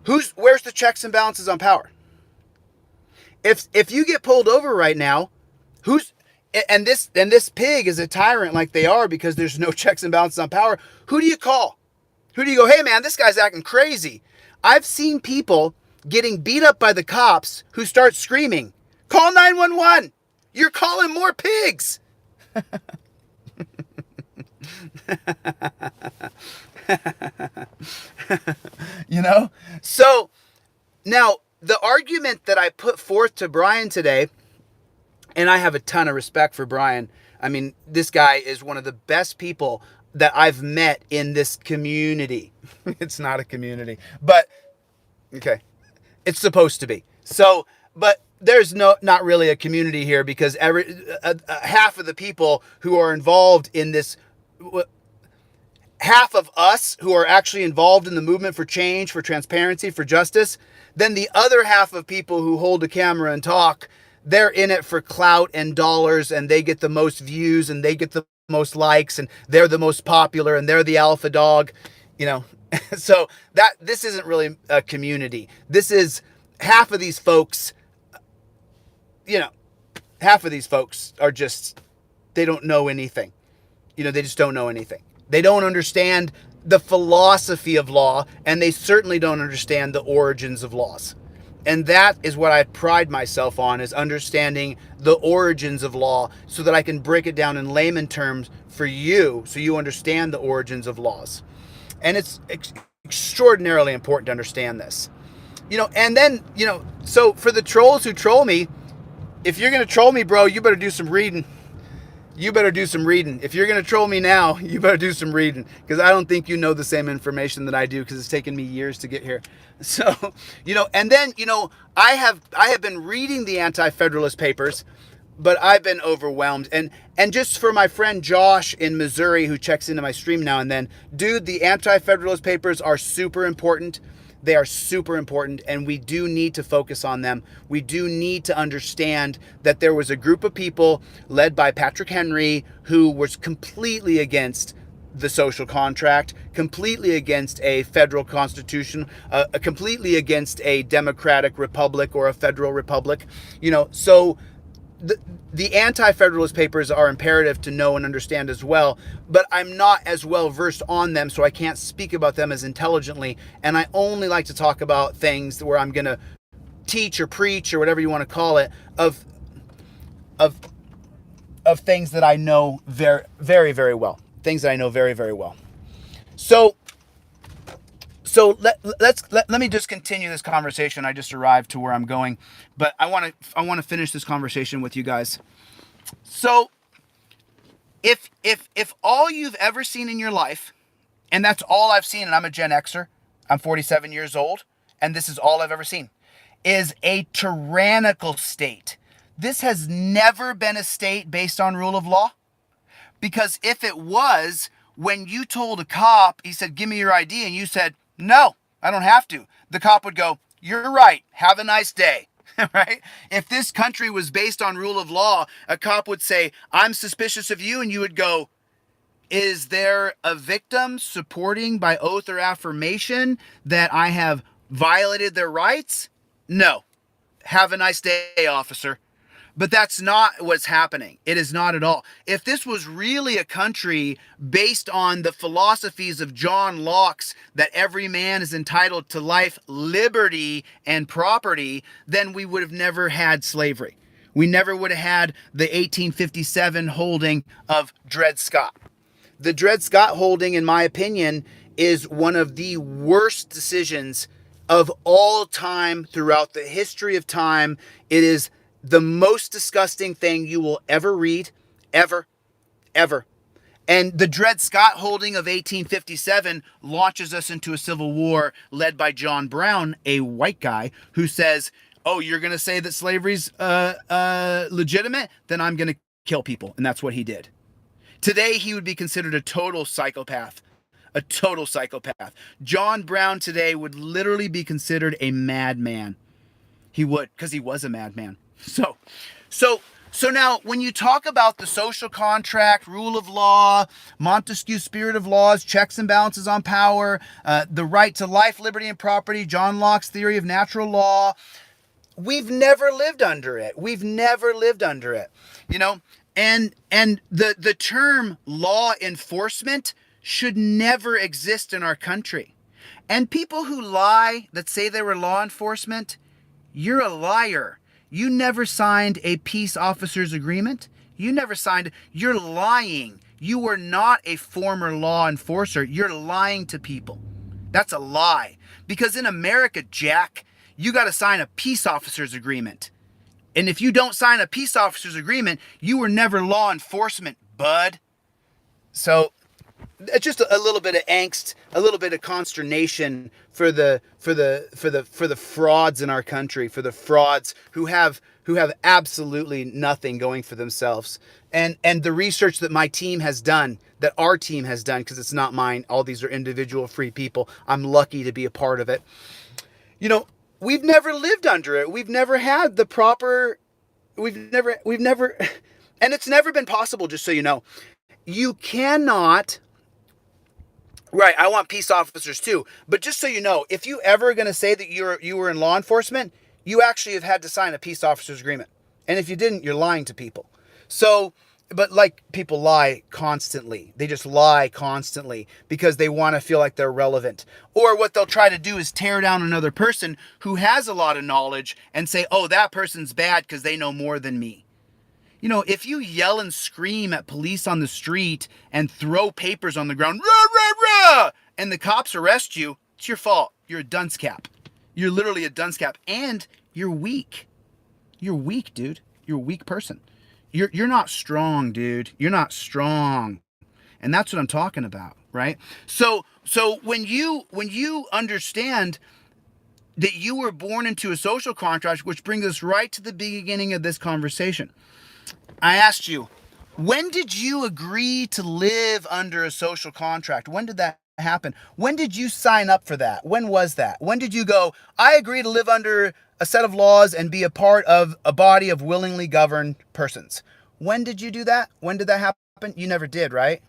where's the checks and balances on power? If you get pulled over right now, and this pig is a tyrant like they are because there's no checks and balances on power, who do you call? Who do you go, hey man, this guy's acting crazy? I've seen people getting beat up by the cops who start screaming, call 911. You're calling more pigs. You know? So now the argument that I put forth to Brian today, and I have a ton of respect for Brian. I mean, this guy is one of the best people that I've met in this community. It's not a community, but okay, it's supposed to be. So, but there's not really a community here because half of the people who are involved in this, half of us who are actually involved in the movement for change, for transparency, for justice, then the other half of people who hold a camera and talk, they're in it for clout and dollars, and they get the most views and they get the most likes and they're the most popular and they're the alpha dog, you know. So this isn't really a community. This is half of these folks, you know, half of these folks are just, they don't know anything. You know, they just don't know anything. They don't understand the philosophy of law, and they certainly don't understand the origins of laws. And that is what I pride myself on, is understanding the origins of law so that I can break it down in layman terms for you so you understand the origins of laws. And it's extraordinarily important to understand this. You know, and then, you know, so for the trolls who troll me, if you're going to troll me, bro, you better do some reading. You better do some reading. If you're going to troll me now, you better do some reading, because I don't think you know the same information that I do, because it's taken me years to get here. So, you know, and then, you know, I have been reading the Anti-Federalist Papers, but I've been overwhelmed. And just for my friend Josh in Missouri, who checks into my stream now and then, dude, the Anti-Federalist Papers are super important. They are super important, and we do need to focus on them. We do need to understand that there was a group of people led by Patrick Henry who was completely against the social contract, completely against a federal constitution, completely against a democratic republic or a federal republic. You know, so the Anti-Federalist Papers are imperative to know and understand as well, but I'm not as well versed on them, so I can't speak about them as intelligently, and I only like to talk about things where I'm going to teach or preach or whatever you want to call it, of things that I know very, very, very well. Things that I know very, very well. So let me just continue this conversation. I just arrived to where I'm going, but I want to finish this conversation with you guys. So if all you've ever seen in your life, and that's all I've seen, and I'm a Gen Xer, I'm 47 years old, and this is all I've ever seen, is a tyrannical state. This has never been a state based on rule of law, because if it was, when you told a cop, he said, give me your ID, and you said, no, I don't have to, the cop would go, you're right, have a nice day. Right? If this country was based on rule of law, a cop would say, I'm suspicious of you, and you would go, is there a victim supporting by oath or affirmation that I have violated their rights? No. Have a nice day, officer. But that's not what's happening. It is not at all. If this was really a country based on the philosophies of John Locke's, that every man is entitled to life, liberty, and property, then we would have never had slavery. We never would have had the 1857 holding of Dred Scott. The Dred Scott holding, in my opinion, is one of the worst decisions of all time throughout the history of time. It is the most disgusting thing you will ever read, ever, ever. And the Dred Scott holding of 1857 launches us into a civil war led by John Brown, a white guy, who says, oh, you're going to say that slavery's legitimate? Then I'm going to kill people. And that's what he did. Today, he would be considered a total psychopath. A total psychopath. John Brown today would literally be considered a madman. He would, because he was a madman. So now, when you talk about the social contract, rule of law, Montesquieu's spirit of laws, checks and balances on power, the right to life, liberty, and property, John Locke's theory of natural law, we've never lived under it. We've never lived under it. You know, and the term law enforcement should never exist in our country. And people who lie that say they were law enforcement, you're a liar. You never signed a peace officers agreement. You never signed. You're lying. You were not a former law enforcer. You're lying to people. That's a lie. Because in America, Jack, you got to sign a peace officers agreement. And if you don't sign a peace officers agreement, you were never law enforcement, bud. So it's just a little bit of angst, a little bit of consternation for the frauds in our country, for the frauds who have absolutely nothing going for themselves. And the research that my team has done, that our team has done, because it's not mine, all these are individual free people. I'm lucky to be a part of it. You know, we've never lived under it. We've never had the proper, we've never, and it's never been possible, just so you know. You cannot. Right, I want peace officers too. But just so you know, if you ever are going to say that you were in law enforcement, you actually have had to sign a peace officers agreement. And if you didn't, you're lying to people. So, but like people lie constantly. They just lie constantly because they want to feel like they're relevant. Or what they'll try to do is tear down another person who has a lot of knowledge and say, oh, that person's bad because they know more than me. You know, if you yell and scream at police on the street and throw papers on the ground, rah, rah, rah, and the cops arrest you, it's your fault. You're a dunce cap. You're literally a dunce cap. And you're weak. You're weak, dude. You're a weak person. You're not strong, dude. You're not strong. And that's what I'm talking about, right? So when you understand that you were born into a social contract, which brings us right to the beginning of this conversation. I asked you, when did you agree to live under a social contract? When did that happen? When did you sign up for that? When was that? When did you go, I agree to live under a set of laws and be a part of a body of willingly governed persons? When did you do that? When did that happen? You never did, right?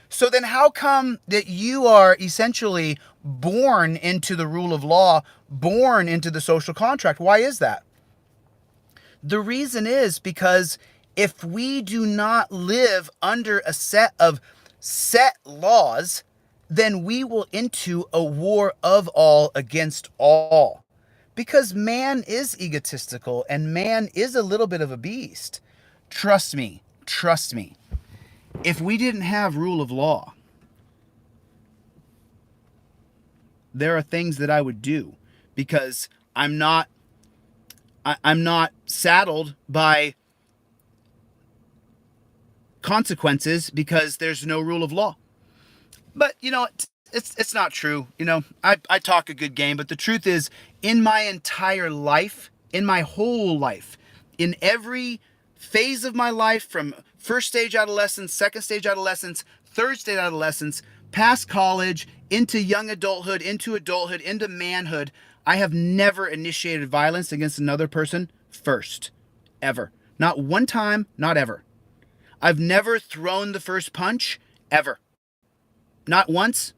So then how come that you are essentially born into the rule of law, born into the social contract? Why is that? The reason is because if we do not live under a set of set laws, then we will into a war of all against all. Because man is egotistical and man is a little bit of a beast. Trust me. If we didn't have rule of law, there are things that I would do because I'm not saddled by consequences because there's no rule of law. But you know, it's not true. You know, I talk a good game, but the truth is, in my entire life, in my whole life, in every phase of my life, from first stage adolescence, second stage adolescence, third stage adolescence, past college, into young adulthood, into manhood, I have never initiated violence against another person first, ever. Not one time, not ever. I've never thrown the first punch, ever. Not once,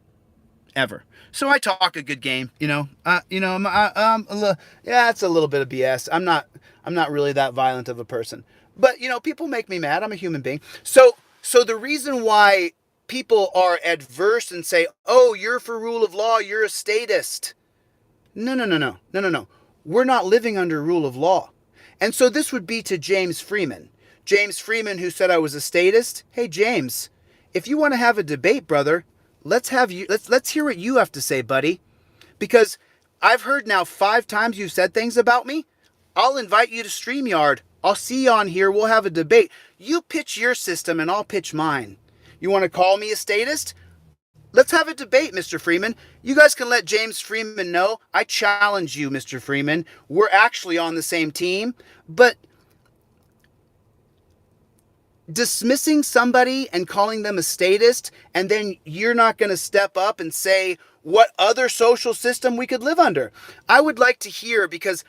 ever. So I talk a good game, you know. Yeah, it's a little bit of BS. I'm not really that violent of a person. But you know, people make me mad. I'm a human being. So the reason why people are adverse and say, "Oh, you're for rule of law. You're a statist." No. We're not living under rule of law. And so this would be to James Freeman. James Freeman, who said I was a statist. Hey, James, if you want to have a debate, brother, let's hear what you have to say, buddy. Because I've heard now 5 times you've said things about me. I'll invite you to StreamYard. I'll see you on here. We'll have a debate. You pitch your system and I'll pitch mine. You want to call me a statist? Let's have a debate, Mr. Freeman. You guys can let James Freeman know. I challenge you, Mr. Freeman. We're actually on the same team. But dismissing somebody and calling them a statist, and then you're not going to step up and say what other social system we could live under. I would like to hear, because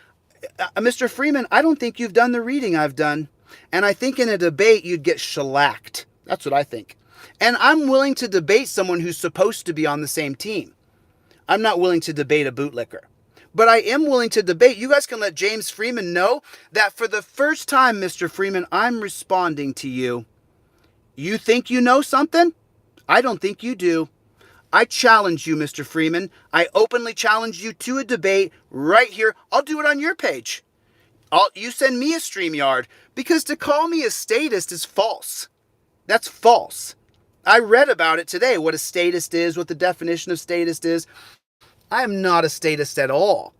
Mr. Freeman, I don't think you've done the reading I've done. And I think in a debate you'd get shellacked. That's what I think. And I'm willing to debate someone who's supposed to be on the same team. I'm not willing to debate a bootlicker. But I am willing to debate. You guys can let James Freeman know that for the first time, Mr. Freeman, I'm responding to you. You think you know something? I don't think you do. I challenge you, Mr. Freeman. I openly challenge you to a debate right here. I'll do it on your page. You send me a StreamYard, because to call me a statist is false. That's false. I read about it today, what a statist is, what the definition of statist is. I am not a statist at all.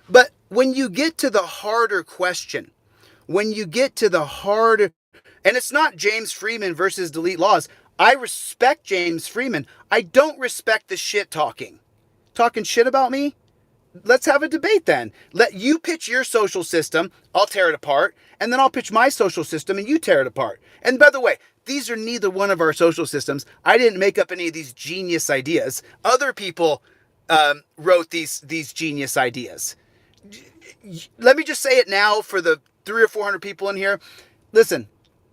But when you get to the harder question, and it's not James Freeman versus delete laws. I respect James Freeman. I don't respect the shit talking. Talking shit about me? Let's have a debate then. Let you pitch your social system, I'll tear it apart, and then I'll pitch my social system and you tear it apart. And by the way, these are neither one of our social systems. I didn't make up any of these genius ideas. Other people wrote these genius ideas. Let me just say it now for the 300 or 400 people in here. Listen,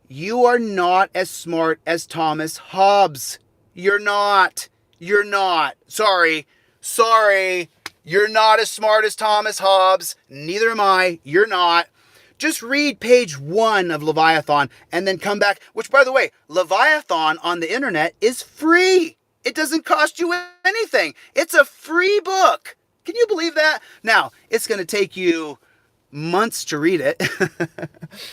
you are not as smart as Thomas Hobbes. You're not. Sorry. You're not as smart as Thomas Hobbes. Neither am I. You're not. Just read page 1 of Leviathan and then come back. Which, by the way, Leviathan on the internet is free. It doesn't cost you anything. It's a free book. Can you believe that? Now, it's going to take you months to read it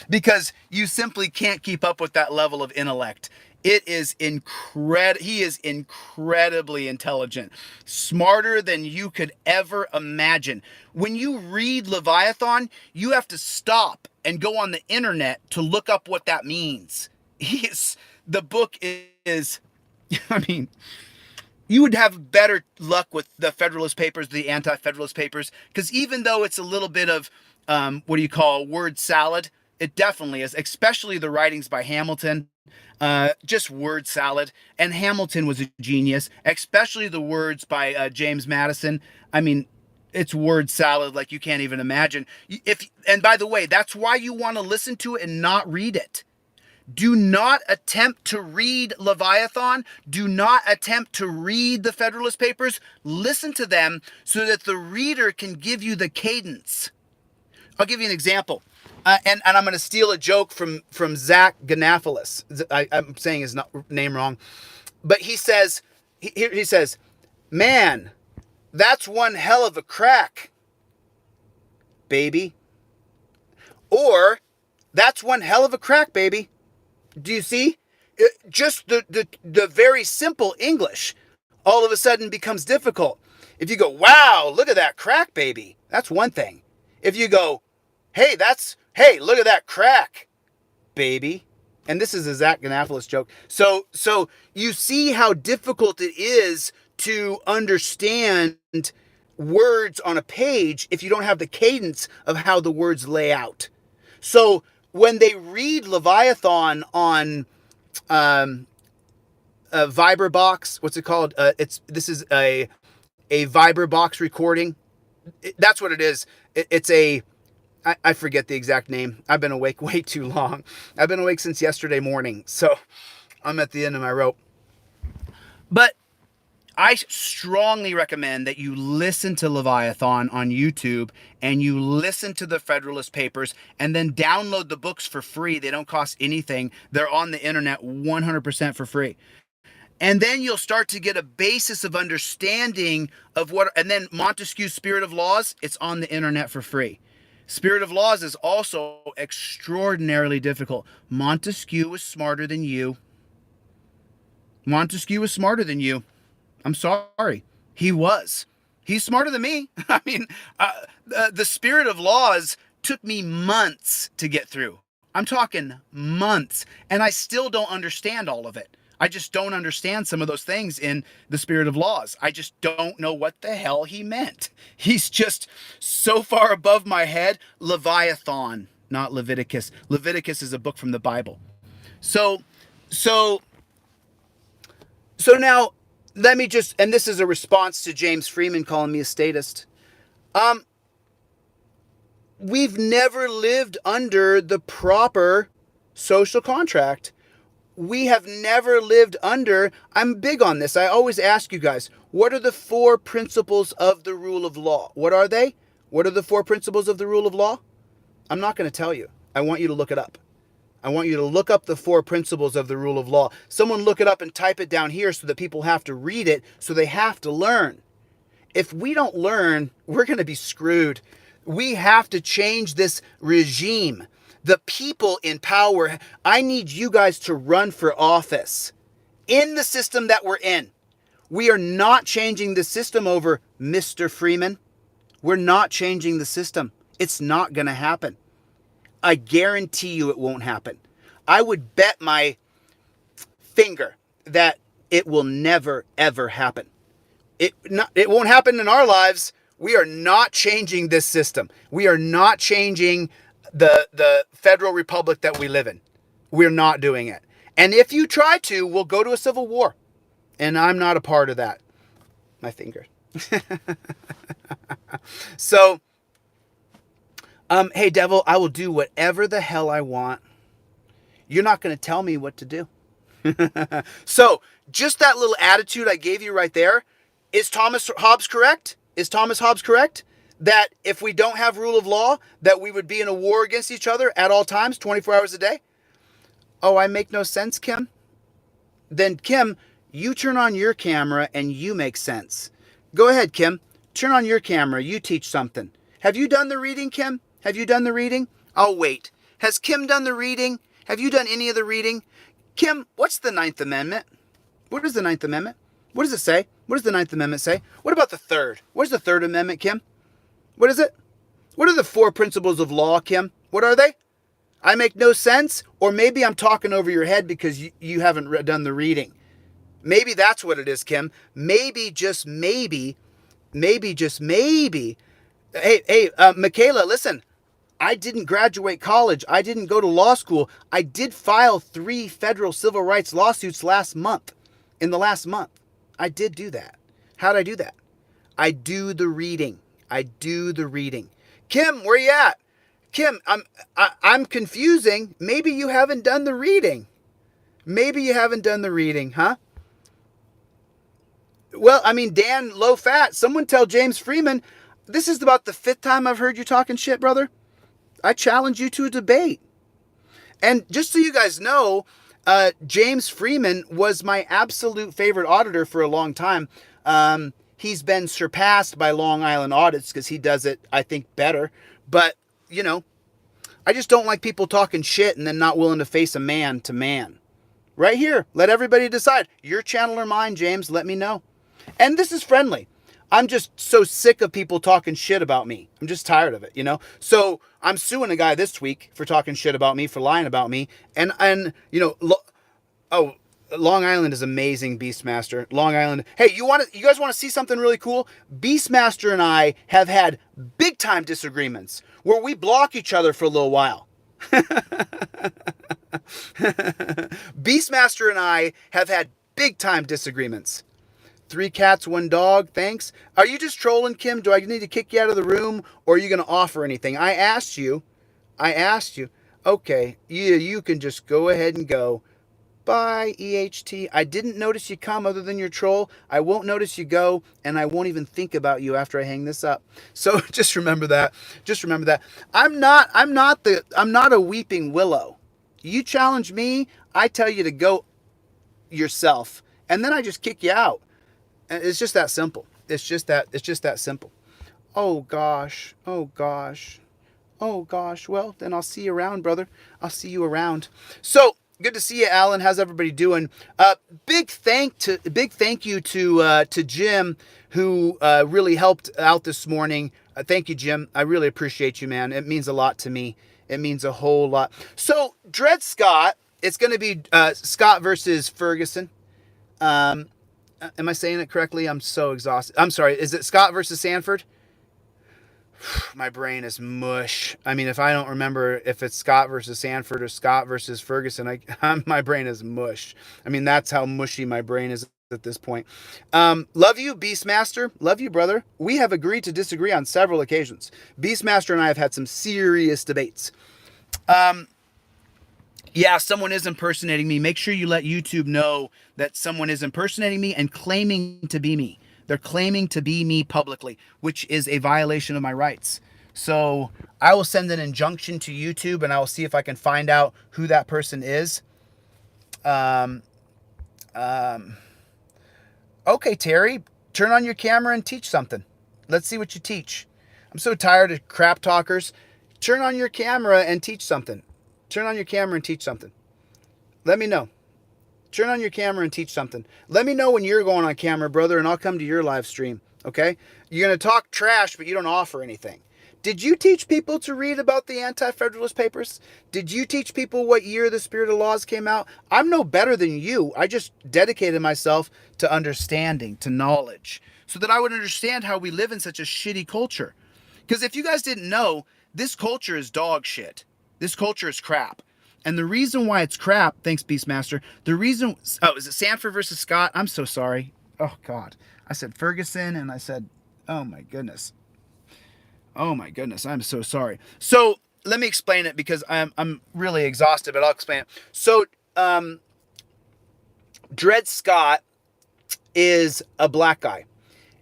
because you simply can't keep up with that level of intellect. It is he is incredibly intelligent, smarter than you could ever imagine. When you read Leviathan, you have to stop and go on the internet to look up what that means. The book is, I mean, you would have better luck with the Federalist Papers, the Anti-Federalist Papers, because even though it's a little bit of, word salad, it definitely is, especially the writings by Hamilton. Just word salad. And Hamilton was a genius, especially the words by James Madison. I mean, it's word salad like you can't even imagine. And by the way, that's why you want to listen to it and not read it. Do not attempt to read Leviathan. Do not attempt to read the Federalist Papers. Listen to them so that the reader can give you the cadence. I'll give you an example. And I'm going to steal a joke from Zach Ganopoulos. I'm saying his name wrong. But he says, man, that's one hell of a crack, baby. Or, that's one hell of a crack, baby. Do you see? Just the very simple English all of a sudden becomes difficult. If you go, wow, look at that crack, baby. That's one thing. If you go, hey, look at that crack, baby. And this is a Zach Ganopoulos joke. So you see how difficult it is to understand words on a page if you don't have the cadence of how the words lay out. So when they read Leviathan on a Viberbox, what's it called? This is a Viberbox recording. That's what it is. It's a I forget the exact name. I've been awake way too long. I've been awake since yesterday morning, so I'm at the end of my rope. But I strongly recommend that you listen to Leviathan on YouTube and you listen to the Federalist Papers and then download the books for free. They don't cost anything. They're on the internet 100% for free. And then you'll start to get a basis of understanding of and then Montesquieu's Spirit of Laws, it's on the internet for free. Spirit of laws is also extraordinarily difficult. Montesquieu was smarter than you. Montesquieu was smarter than you. I'm sorry. He was. He's smarter than me. I mean, the spirit of laws took me months to get through. I'm talking months. And I still don't understand all of it. I just don't understand some of those things in the spirit of laws. I just don't know what the hell he meant. He's just so far above my head. Leviathan, not Leviticus. Leviticus is a book from the Bible. So now let me just, and this is a response to James Freeman calling me a statist. We've never lived under the proper social contract. We have never lived under, I'm big on this. I always ask you guys, what are the 4 principles of the rule of law? What are they? What are the 4 principles of the rule of law? I'm not going to tell you. I want you to look it up. I want you to look up the 4 principles of the rule of law. Someone look it up and type it down here so that people have to read it, so they have to learn. If we don't learn, we're going to be screwed. We have to change this regime. The people in power, I need you guys to run for office in the system that we're in. We are not changing the system over, Mr. Freeman. We're not changing the system. It's not going to happen. I guarantee you it won't happen. I would bet my finger that it will never, ever happen. It won't happen in our lives. We are not changing this system. We are not changing the federal republic that we live in. We're not doing it. And if you try to, we'll go to a civil war. And I'm not a part of that. My finger. So, hey, devil, I will do whatever the hell I want. You're not going to tell me what to do. So, just that little attitude I gave you right there, is Thomas Hobbes correct? Is Thomas Hobbes correct? That if we don't have rule of law, that we would be in a war against each other at all times, 24 hours a day? Oh, I make no sense, Kim? Then, Kim, you turn on your camera and you make sense. Go ahead, Kim. Turn on your camera. You teach something. Have you done the reading, Kim? Have you done the reading? I'll wait. Has Kim done the reading? Have you done any of the reading? Kim, what's the 9th Amendment? What is the 9th Amendment? What does it say? What does the 9th Amendment say? What about the 3rd? What is the 3rd Amendment, Kim? What is it? What are the 4 principles of law, Kim? What are they? I make no sense? Or maybe I'm talking over your head because you haven't done the reading. Maybe that's what it is, Kim. Maybe, just maybe, Hey, Michaela, listen. I didn't graduate college. I didn't go to law school. I did file 3 federal civil rights lawsuits in the last month. I did do that. How'd I do that? I do the reading. Kim, where you at? Kim, I'm confusing. Maybe you haven't done the reading. Huh? Well, I mean, Dan, low fat. Someone tell James Freeman, this is about the 5th time I've heard you talking shit, brother. I challenge you to a debate. And just so you guys know, James Freeman was my absolute favorite auditor for a long time. He's been surpassed by Long Island audits because he does it, I think, better. But, I just don't like people talking shit and then not willing to face a man to man. Right here, let everybody decide. Your channel or mine, James, let me know. And this is friendly. I'm just so sick of people talking shit about me. I'm just tired of it, So I'm suing a guy this week for talking shit about me, for lying about me. And Long Island is amazing, Beastmaster. Long Island. Hey, you guys want to see something really cool? Beastmaster and I have had big time disagreements where we block each other for a little while. Beastmaster and I have had big time disagreements. 3 cats, 1 dog, thanks. Are you just trolling, Kim? Do I need to kick you out of the room, or are you going to offer anything? I asked you. Okay, you can just go ahead and go. Bye, EHT. I didn't notice you come other than your troll. I won't notice you go, and I won't even think about you after I hang this up. So just remember that. I'm not a weeping willow. You challenge me, I tell you to go yourself, and then I just kick you out. And it's just that simple. It's just that simple. Oh gosh. Oh gosh, well then I'll see you around, brother. I'll see you around. So good to see you, Alan. How's everybody doing? Big thank you to Jim, who really helped out this morning. Thank you, Jim. I really appreciate you, man. It means a lot to me. It means a whole lot. So Dred Scott, it's going to be Scott versus Ferguson. Am I saying it correctly? I'm so exhausted. I'm sorry. Is it Scott versus Sanford? My brain is mush. I mean, if I don't remember if it's Scott versus Sanford or Scott versus Ferguson, my brain is mush. I mean, that's how mushy my brain is at this point. Love you, Beastmaster. Love you, brother. We have agreed to disagree on several occasions. Beastmaster and I have had some serious debates. Yeah, someone is impersonating me. Make sure you let YouTube know that someone is impersonating me and claiming to be me. They're claiming to be me publicly, which is a violation of my rights. So I will send an injunction to YouTube and I will see if I can find out who that person is. Okay, Terry, turn on your camera and teach something. Let's see what you teach. I'm so tired of crap talkers. Turn on your camera and teach something. Turn on your camera and teach something. Let me know. Turn on your camera and teach something. Let me know when you're going on camera, brother, and I'll come to your live stream, okay? You're going to talk trash, but you don't offer anything. Did you teach people to read about the Anti-Federalist Papers? Did you teach people what year the Spirit of Laws came out? I'm no better than you. I just dedicated myself to understanding, to knowledge, so that I would understand how we live in such a shitty culture. Because if you guys didn't know, this culture is dog shit. This culture is crap. And the reason why it's crap, thanks Beastmaster, is it Sanford versus Scott? I'm so sorry. Oh God. I said Ferguson and I said, oh my goodness. I'm so sorry. So let me explain it because I'm really exhausted, but I'll explain it. So Dred Scott is a black guy.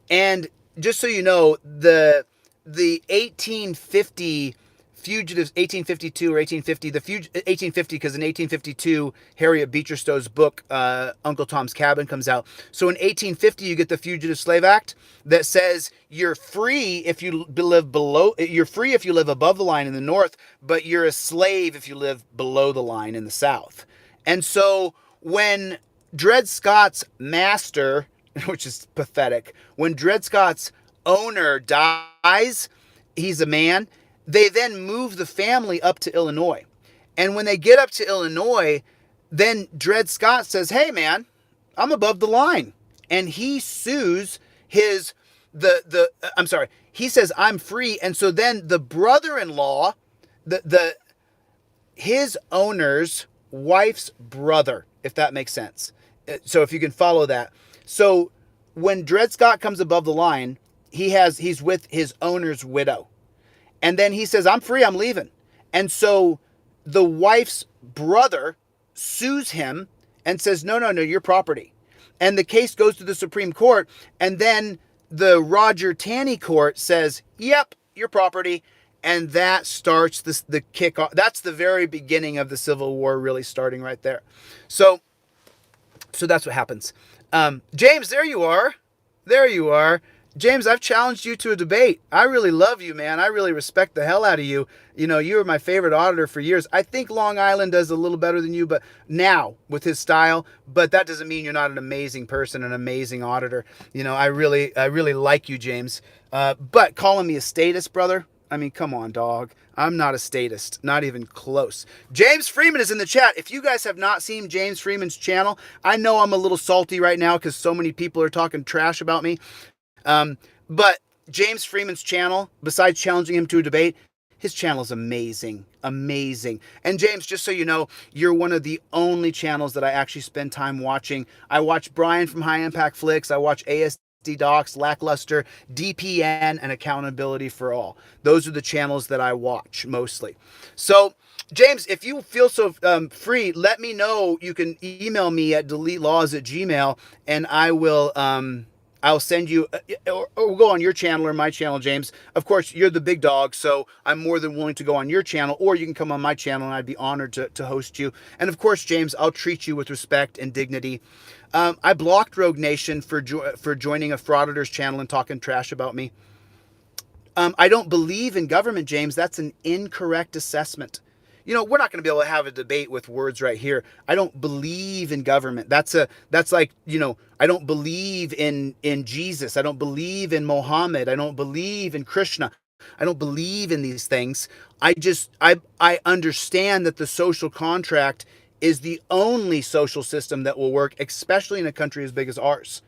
And just so you know, the 1850 fugitives, 1852 or 1850, 1850, because in 1852, Harriet Beecher Stowe's book, Uncle Tom's Cabin, comes out. So in 1850, you get the Fugitive Slave Act that says you're free if you live above the line in the North, but you're a slave if you live below the line in the South. And so when Dred Scott's master, which is pathetic, when Dred Scott's owner dies, he's a man, they then move the family up to Illinois. And when they get up to Illinois, then Dred Scott says, hey man, I'm above the line. And he sues he says I'm free. And so then the brother-in-law, his owner's wife's brother, if that makes sense. So if you can follow that. So when Dred Scott comes above the line, he's with his owner's widow. And then he says, I'm free, I'm leaving. And so the wife's brother sues him and says, no, you're property. And the case goes to the Supreme Court. And then the Roger Taney court says, yep, you're property. And that starts the kickoff. That's the very beginning of the Civil War really starting right there. So that's what happens. James, there you are. James, I've challenged you to a debate. I really love you, man. I really respect the hell out of you. You know, you were my favorite auditor for years. I think Long Island does a little better than you, but now with his style, but that doesn't mean you're not an amazing person, an amazing auditor. You know, I really like you, James. But calling me a statist, brother, I mean, come on, dog. I'm not a statist, not even close. James Freeman is in the chat. If you guys have not seen James Freeman's channel, I know I'm a little salty right now because so many people are talking trash about me. But James Freeman's channel, besides challenging him to a debate, his channel is amazing. And James, just so you know, you're one of the only channels that I actually spend time watching. I watch Brian from High Impact Flicks. I watch ASD Docs, Lackluster, DPN, and Accountability for All. Those are the channels that I watch mostly. So James, if you feel so free, let me know. You can email me at deletelaws@gmail.com and I will, I'll send you, or we'll go on your channel or my channel, James. Of course, you're the big dog, so I'm more than willing to go on your channel, or you can come on my channel, and I'd be honored to host you. And of course, James, I'll treat you with respect and dignity. I blocked Rogue Nation for joining a frauditor's channel and talking trash about me. I don't believe in government, James. That's an incorrect assessment. We're not going to be able to have a debate with words right here. I don't believe in government. That's like, I don't believe in Jesus. I don't believe in Mohammed. I don't believe in Krishna. I don't believe in these things. I understand that the social contract is the only social system that will work, especially in a country as big as ours.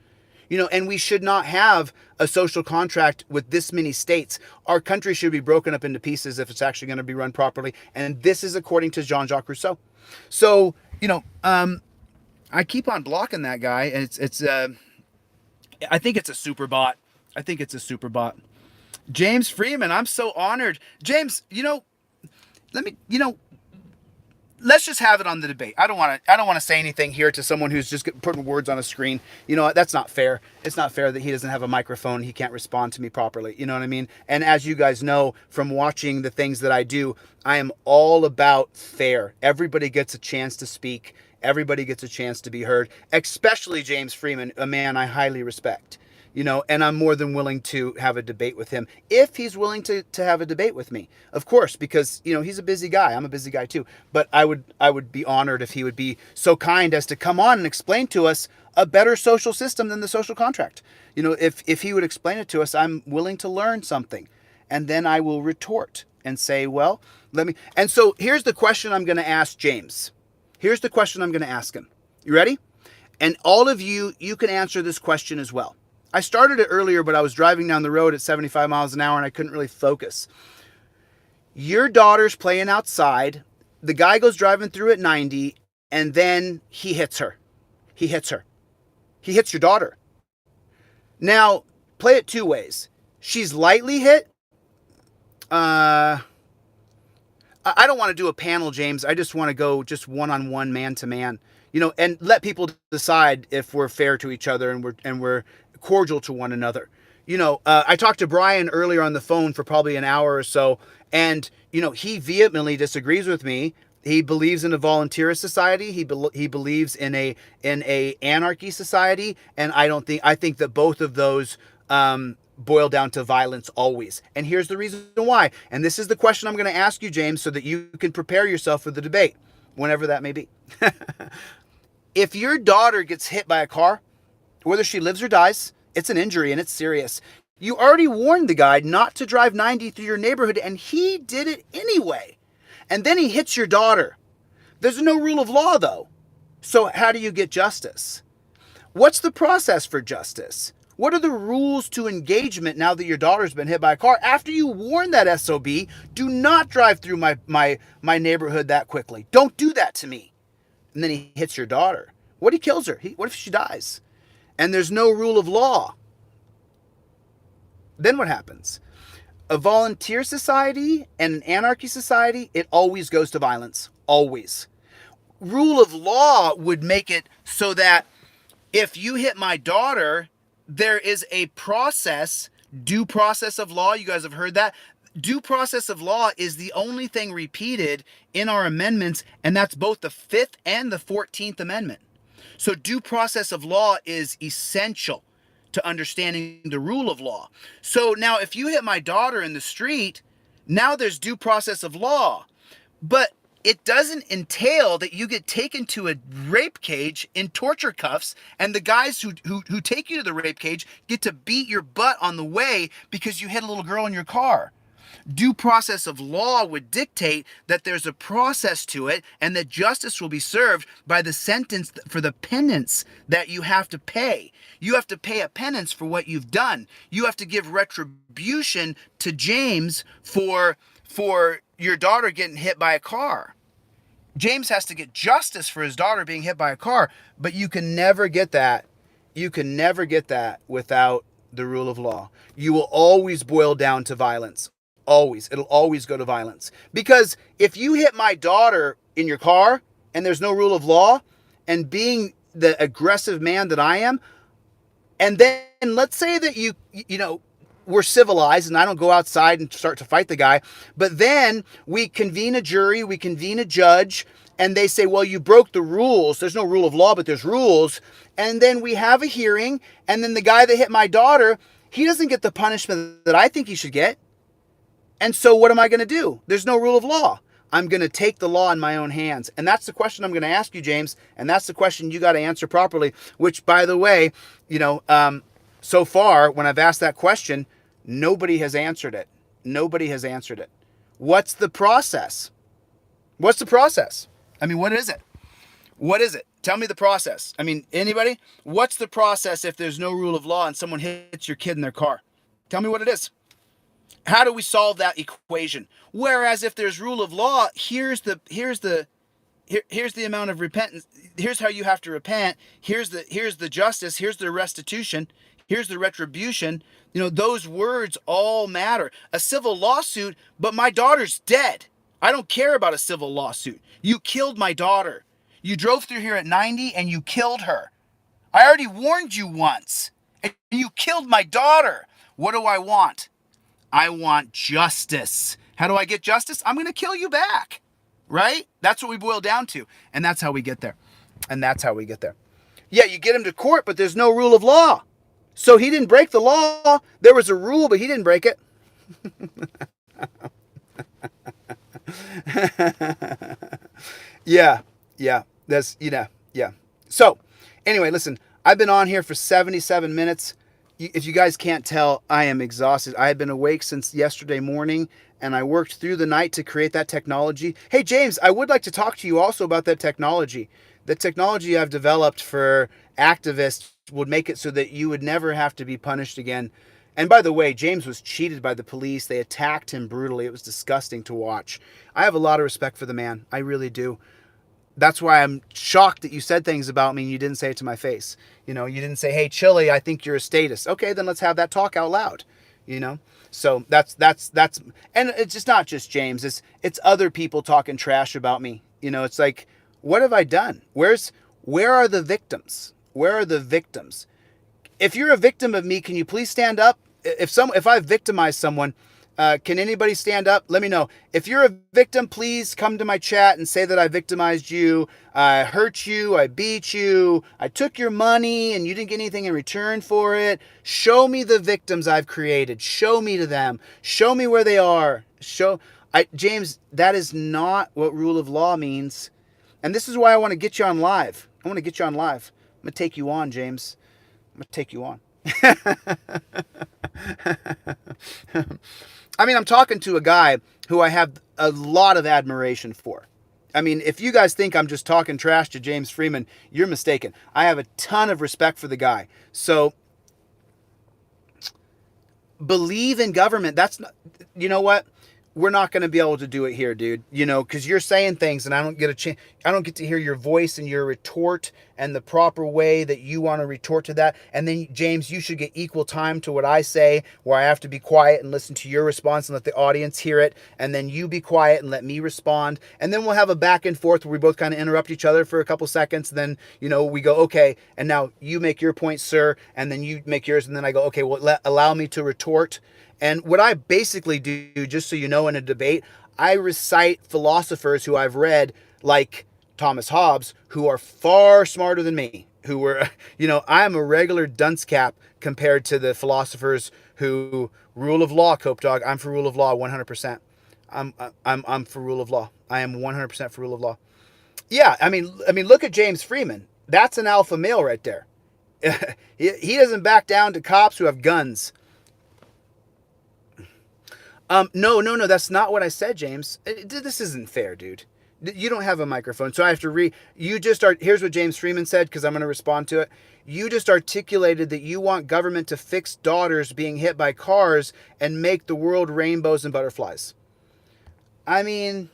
And we should not have a social contract with this many states. Our country should be broken up into pieces if it's actually going to be run properly. And this is according to Jean-Jacques Rousseau. So, I keep on blocking that guy, and I think it's a super bot. James Freeman, I'm so honored. James, let's just have it on the debate. I don't want to say anything here to someone who's just putting words on a screen. That's not fair. It's not fair that he doesn't have a microphone. He can't respond to me properly. You know what I mean? And as you guys know from watching the things that I do, I am all about fair. Everybody gets a chance to speak. Everybody gets a chance to be heard, especially James Freeman, a man I highly respect. And I'm more than willing to have a debate with him if he's willing to have a debate with me, of course, because, he's a busy guy. I'm a busy guy too. But I would be honored if he would be so kind as to come on and explain to us a better social system than the social contract. If he would explain it to us, I'm willing to learn something. And then I will retort and say, well, let me. And so here's the question I'm going to ask James. Here's the question I'm going to ask him. You ready? And all of you can answer this question as well. I started it earlier, but I was driving down the road at 75 miles an hour and I couldn't really focus. Your daughter's playing outside. The guy goes driving through at 90 and then he hits her. He hits your daughter. Now, play it two ways. She's lightly hit. I don't want to do a panel, James. I just want to go just one-on-one, man-to-man. And let people decide if we're fair to each other and we're cordial to one another. I talked to Brian earlier on the phone for probably an hour or so, and he vehemently disagrees with me. He believes in a volunteerist society. He believes in a anarchy society, and I think that both of those boil down to violence always. And here's the reason why. And this is the question I'm going to ask you, James, so that you can prepare yourself for the debate, whenever that may be. If your daughter gets hit by a car, whether she lives or dies, it's an injury and it's serious. You already warned the guy not to drive 90 through your neighborhood, and he did it anyway. And then he hits your daughter. There's no rule of law, though. So how do you get justice? What's the process for justice? What are the rules to engagement now that your daughter's been hit by a car? After you warn that SOB, do not drive through my neighborhood that quickly. Don't do that to me. And then he hits your daughter. What if he kills her? What if she dies? And there's no rule of law. Then what happens? A volunteer society and an anarchy society, it always goes to violence. Always. Rule of law would make it so that if you hit my daughter, there is a process, due process of law. You guys have heard that? Due process of law is the only thing repeated in our amendments, and that's both the 5th and the 14th Amendment. So due process of law is essential to understanding the rule of law. So now if you hit my daughter in the street, now there's due process of law. But it doesn't entail that you get taken to a rape cage in torture cuffs, and the guys who take you to the rape cage get to beat your butt on the way because you hit a little girl in your car. Due process of law would dictate that there's a process to it and that justice will be served by the sentence for the penance that you have to pay. You have to pay a penance for what you've done. You have to give retribution to James for your daughter getting hit by a car. James has to get justice for his daughter being hit by a car, but you can never get that. You can never get that without the rule of law. You will always boil down to violence. Always. It'll always go to violence. Because if you hit my daughter in your car and there's no rule of law, and being the aggressive man that I am, and then let's say that we're civilized and I don't go outside and start to fight the guy, but then we convene a jury, we convene a judge, and they say, well, you broke the rules. There's no rule of law, but there's rules. And then we have a hearing, and then the guy that hit my daughter, he doesn't get the punishment that I think he should get. And so what am I going to do? There's no rule of law. I'm going to take the law in my own hands. And that's the question I'm going to ask you, James. And that's the question you got to answer properly, which, by the way, so far, when I've asked that question, nobody has answered it. Nobody has answered it. What's the process? What's the process? I mean, what is it? What is it? Tell me the process. I mean, anybody? What's the process if there's no rule of law and someone hits your kid in their car? Tell me what it is. How do we solve that equation? Whereas if there's rule of law, here's the amount of repentance. Here's how you have to repent. Here's the justice. Here's the restitution. Here's the retribution. Those words all matter. A civil lawsuit, but my daughter's dead. I don't care about a civil lawsuit. You killed my daughter. You drove through here at 90 and you killed her. I already warned you once. And you killed my daughter. What do I want? I want justice. How do I get justice? I'm going to kill you back. Right? That's what we boil down to. And that's how we get there. Yeah, you get him to court, but there's no rule of law. So he didn't break the law. There was a rule, but he didn't break it. Yeah. Yeah. So, anyway, listen, I've been on here for 77 minutes. If you guys can't tell, I am exhausted. I have been awake since yesterday morning, and I worked through the night to create that technology. Hey, James, I would like to talk to you also about that technology. The technology I've developed for activists would make it so that you would never have to be punished again. And by the way, James was cheated by the police. They attacked him brutally. It was disgusting to watch. I have a lot of respect for the man. I really do. That's why I'm shocked that you said things about me and you didn't say it to my face. You didn't say, hey, Chili, I think you're a statist. Okay, then let's have that talk out loud. So that's, and it's just not just James. It's other people talking trash about me. It's like, what have I done? Where are the victims? Where are the victims? If you're a victim of me, can you please stand up? If I've victimized someone, can anybody stand up? Let me know. If you're a victim, please come to my chat and say that I victimized you. I hurt you. I beat you. I took your money and you didn't get anything in return for it. Show me the victims I've created. Show me to them. Show me where they are. James, that is not what rule of law means. And this is why I want to get you on live. I'm going to take you on, James. I'm going to take you on. I mean, I'm talking to a guy who I have a lot of admiration for. I mean, if you guys think I'm just talking trash to James Freeman, you're mistaken. I have a ton of respect for the guy. So, believe in government. That's not, you know what? We're not going to be able to do it here, dude. Because you're saying things and I don't get a chance. I don't get to hear your voice and your retort and the proper way that you want to retort to that. And then, James, you should get equal time to what I say, where I have to be quiet and listen to your response and let the audience hear it. And then you be quiet and let me respond. And then we'll have a back and forth where we both kind of interrupt each other for a couple seconds. Then, we go, okay, and now you make your point, sir. And then you make yours. And then I go, okay, well, allow me to retort. And what I basically do, just so you know, in a debate, I recite philosophers who I've read, like Thomas Hobbes, who are far smarter than me, who were, I'm a regular dunce cap compared to the philosophers who rule of law, Cope Dog. I'm for rule of law 100%. I'm for rule of law. I am 100% for rule of law. Yeah, I mean, look at James Freeman. That's an alpha male right there. He doesn't back down to cops who have guns. No, that's not what I said, James. This isn't fair, dude. You don't have a microphone, so I have to here's what James Freeman said, because I'm going to respond to it. You just articulated that you want government to fix daughters being hit by cars and make the world rainbows and butterflies. I mean,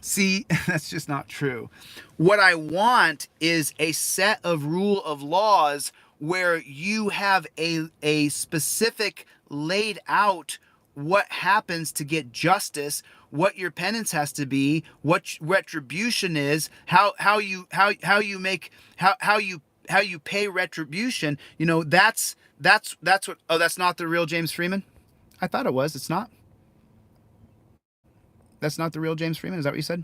see, that's just not true. What I want is a set of rule of laws where you have a specific laid out what happens to get justice, what your penance has to be, what retribution is, how you pay retribution. That's what. Oh, that's not the real James Freeman? I thought it was. It's not. That's not the real James Freeman. Is that what you said?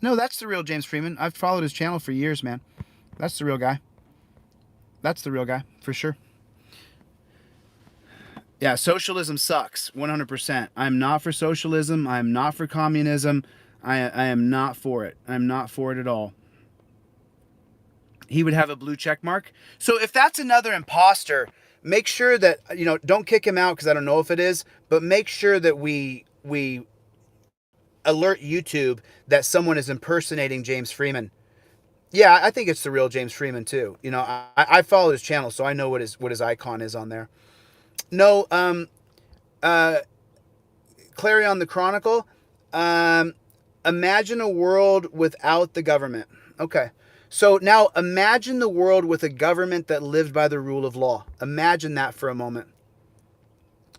No, that's the real James Freeman. I've followed his channel for years, man. That's the real guy. That's the real guy, for sure. Yeah, socialism sucks, 100%. I'm not for socialism. I'm not for communism. I am not for it. I'm not for it at all. He would have a blue check mark. So if that's another imposter, make sure that, don't kick him out because I don't know if it is, but make sure that we alert YouTube that someone is impersonating James Freeman. Yeah, I think it's the real James Freeman too. I follow his channel, so I know what his icon is on there. No, uh, Clarion the Chronicle. Imagine a world without the government. Okay. So now imagine the world with a government that lived by the rule of law. Imagine that for a moment.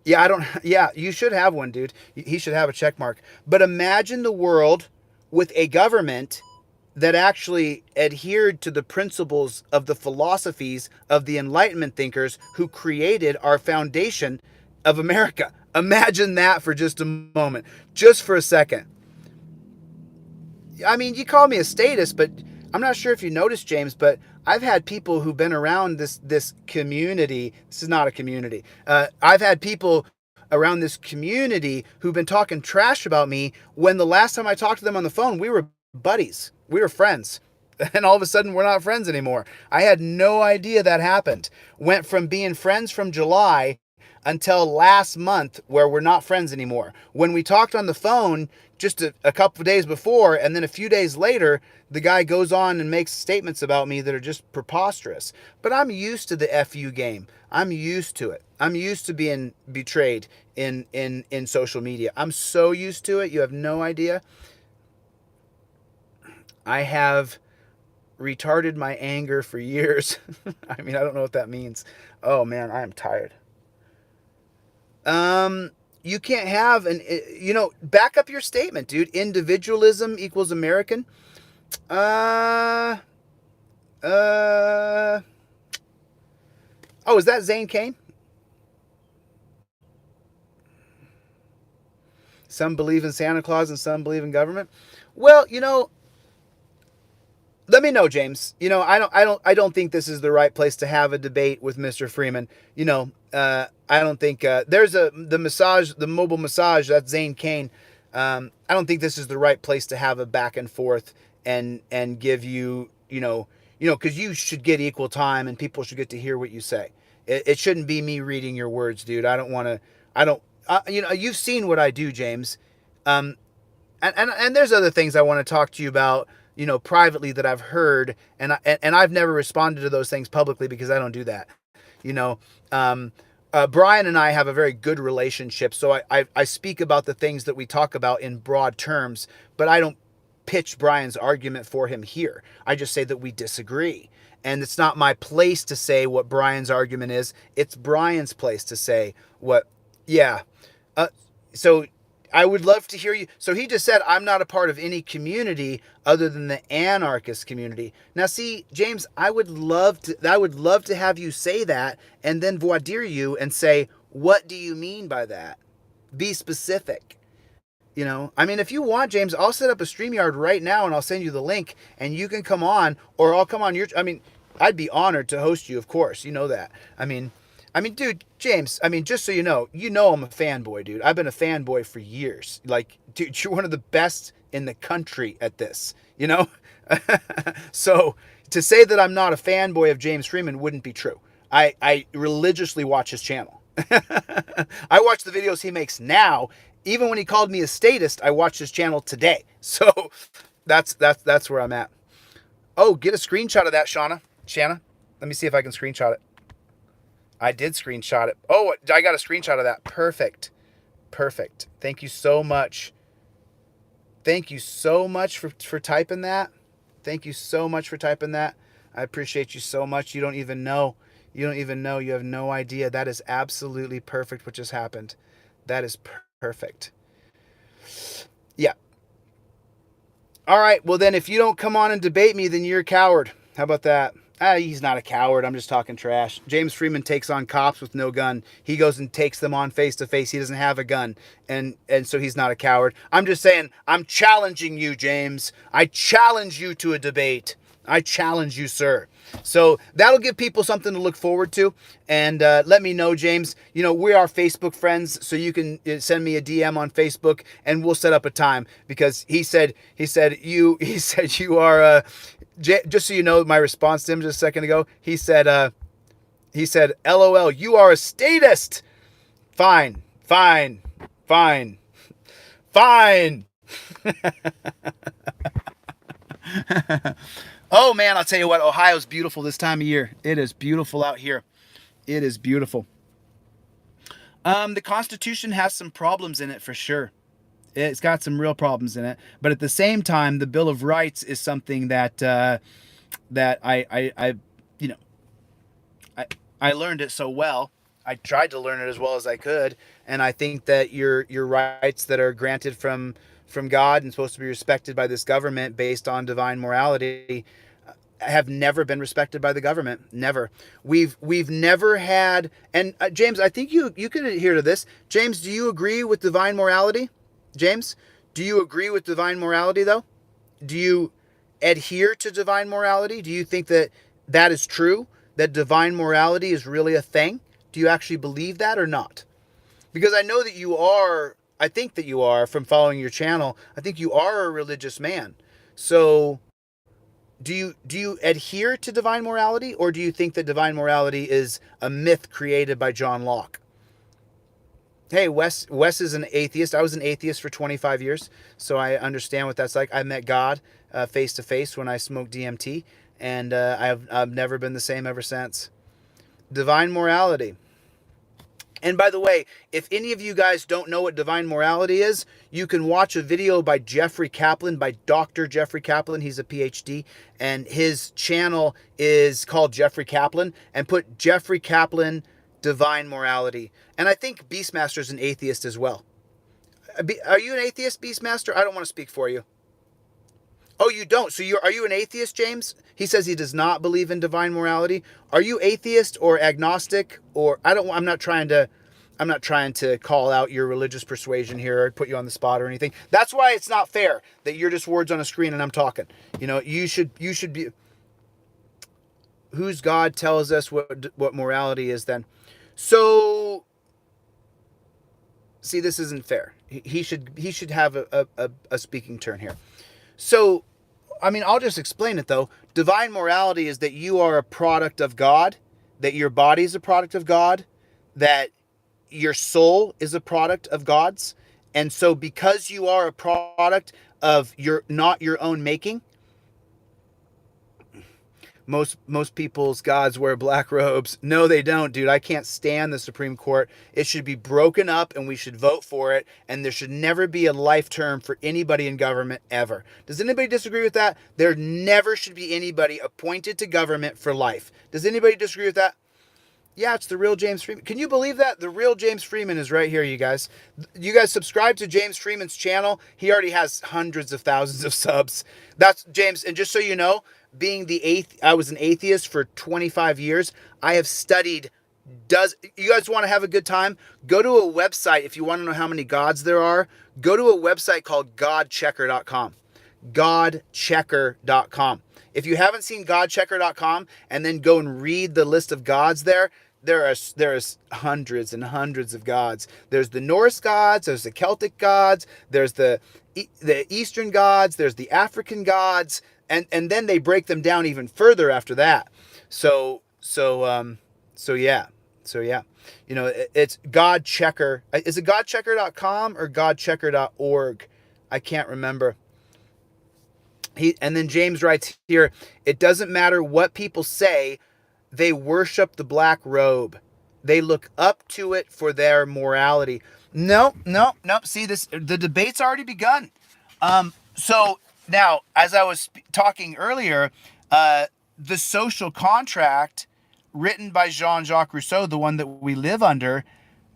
Yeah, yeah, you should have one, dude. He should have a check mark. But imagine the world with a government that actually adhered to the principles of the philosophies of the Enlightenment thinkers who created our foundation of America. Imagine that for just a moment, just for a second. I mean, you call me a statist, but I'm not sure if you noticed, James, but I've had people who've been around this community. This is not a community. I've had people around this community who've been talking trash about me when the last time I talked to them on the phone, we were buddies. We were friends. And all of a sudden, we're not friends anymore. I had no idea that happened. Went from being friends from July until last month where we're not friends anymore. When we talked on the phone just a couple of days before, and then a few days later, the guy goes on and makes statements about me that are just preposterous. But I'm used to the FU game. I'm used to it. I'm used to being betrayed in social media. I'm so used to it. You have no idea. I have retarded my anger for years. I mean, I don't know what that means. Oh man, I am tired. You can't have back up your statement, dude. Individualism equals American. Oh, is that Zane Kane? Some believe in Santa Claus and some believe in government. Well, let me know, James. I don't think this is the right place to have a debate with Mr. Freeman. I don't think there's the mobile massage. That's Zane Kane. I don't think this is the right place to have a back and forth and give you, because you should get equal time and people should get to hear what you say. It shouldn't be me reading your words, dude. I don't want to. I don't. You've seen what I do, James. And there's other things I want to talk to you about, privately that I've heard, and I've never responded to those things publicly because I don't do that. Brian and I have a very good relationship, so I speak about the things that we talk about in broad terms, but I don't pitch Brian's argument for him here. I just say that we disagree. And it's not my place to say what Brian's argument is. It's Brian's place to say what, yeah. So I would love to hear you. So he just said, I'm not a part of any community other than the anarchist community. Now, see, James, I would love to have you say that and then voir dire you and say, what do you mean by that? Be specific. I mean, if you want, James, I'll set up a StreamYard right now and I'll send you the link and you can come on, or I'll come on I'd be honored to host you, of course. You know that. I mean, dude, James, just so you know I'm a fanboy, dude. I've been a fanboy for years. Like, dude, you're one of the best in the country at this, So to say that I'm not a fanboy of James Freeman wouldn't be true. I religiously watch his channel. I watch the videos he makes now. Even when he called me a statist, I watched his channel today. So that's where I'm at. Oh, get a screenshot of that, Shanna. Let me see if I can screenshot it. I did screenshot it. Oh, I got a screenshot of that. Perfect. Thank you so much. Thank you so much for typing that. Thank you so much for typing that. I appreciate you so much. You don't even know. You have no idea. That is absolutely perfect what just happened. That is perfect. Yeah. All right. Well, then if you don't come on and debate me, then you're a coward. How about that? He's not a coward. I'm just talking trash. James Freeman takes on cops with no gun. He goes and takes them on face to face. He doesn't have a gun. And so he's not a coward. I'm just saying, I'm challenging you, James. I challenge you to a debate. I challenge you, sir. So that'll give people something to look forward to. And let me know, James. You know, we are Facebook friends, so you can send me a DM on Facebook, and we'll set up a time, because he said you are. Just so you know, my response to him just a second ago, he said, LOL, you are a statist. Fine. Oh man, I'll tell you what, Ohio's beautiful this time of year. It is beautiful out here. It is beautiful. The Constitution has some problems in it for sure. It's got some real problems in it, but at the same time, the Bill of Rights is something that that I you know I learned it so well. I tried to learn it as well as I could, and I think that your rights that are granted from God and supposed to be respected by this government based on divine morality have never been respected by the government. Never. We've never had. And James, I think you could adhere to this. James, do you agree with divine morality? James, do you agree with divine morality though? Do you adhere to divine morality? Do you think that that is true? That divine morality is really a thing? Do you actually believe that or not? Because I know that you are. I think that you are, from following your channel. I think you are a religious man. So do you adhere to divine morality, or do you think that divine morality is a myth created by John Locke? Hey, Wes is an atheist. I was an atheist for 25 years, so I understand what that's like. I met God face to face when I smoked DMT, and I've never been the same ever since. Divine morality. And by the way, if any of you guys don't know what divine morality is, you can watch a video by Jeffrey Kaplan, by Dr. Jeffrey Kaplan. He's a PhD, and his channel is called Jeffrey Kaplan, and put Jeffrey Kaplan divine morality. And I think Beastmaster's an atheist as well. Are you an atheist, Beastmaster? I don't want to speak for you. Oh, you don't? So are you an atheist, James? He says he does not believe in divine morality. Are you atheist or agnostic? Or I'm not trying to call out your religious persuasion here or put you on the spot or anything. That's why it's not fair that you're just words on a screen and I'm talking. You know, you should be. Whose God tells us what morality is then? So, see, this isn't fair. He should have a speaking turn here. So, I mean, I'll just explain it though. Divine morality is that you are a product of God, that your body is a product of God, that your soul is a product of God's. And so because you are a product of not your own making, most people's gods wear black robes. No, they don't, dude. I can't stand the Supreme Court. It should be broken up and we should vote for it. And there should never be a life term for anybody in government ever. Does anybody disagree with that? There never should be anybody appointed to government for life. Does anybody disagree with that? Yeah, it's the real James Freeman. Can you believe that? The real James Freeman is right here, you guys. You guys subscribe to James Freeman's channel. He already has hundreds of thousands of subs. That's James. And just so you know, I was an atheist for 25 years. I have studied. You guys want to have a good time? Go to a website. If you want to know how many gods there are, go to a website called godchecker.com. Godchecker.com. If you haven't seen godchecker.com and then go and read the list of gods there is hundreds and hundreds of gods. There's the Norse gods, there's the Celtic gods, there's the Eastern gods, there's the African gods, and then they break them down even further after that. So yeah. You know, it's godchecker. Is it godchecker.com or godchecker.org? I can't remember. And then James writes here, it doesn't matter what people say, they worship the black robe. They look up to it for their morality. No. See, the debate's already begun. So now, as I was talking earlier, the social contract written by Jean-Jacques Rousseau, the one that we live under,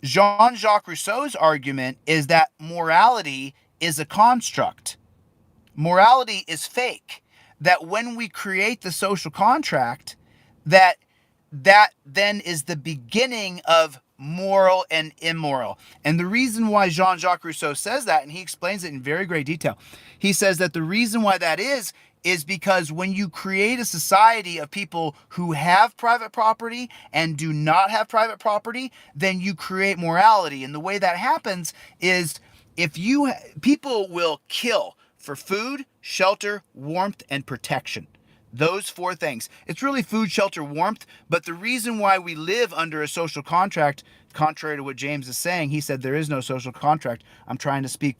Jean-Jacques Rousseau's argument is that morality is a construct. Morality is fake. That when we create the social contract, that then is the beginning of moral and immoral. And the reason why Jean-Jacques Rousseau says that, and he explains it in very great detail, he says that the reason why that is is because when you create a society of people who have private property and do not have private property, then you create morality. And the way that happens is people will kill for food, shelter, warmth, and protection. Those four things. It's really food, shelter, warmth, but the reason why we live under a social contract, contrary to what James is saying, he said there is no social contract. I'm trying to speak,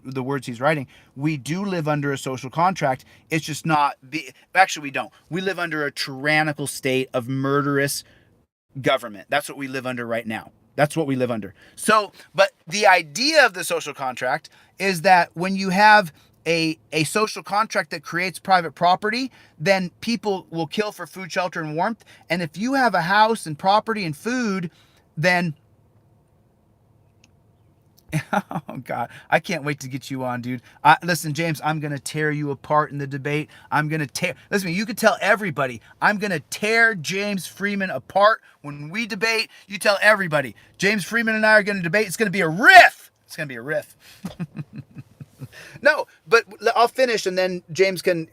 the words he's writing. We do live under a social contract. It's just not, actually we don't. We live under a tyrannical state of murderous government. That's what we live under right now. That's what we live under. So, but the idea of the social contract is that when you have a social contract that creates private property, then people will kill for food, shelter, and warmth. And if you have a house and property and food, then oh God, I can't wait to get you on, dude. Listen, James, I'm going to tear you apart in the debate. Listen, you can tell everybody, I'm going to tear James Freeman apart when we debate. You tell everybody, James Freeman and I are going to debate. It's going to be a riff. It's going to be a riff. No, but I'll finish, and then James can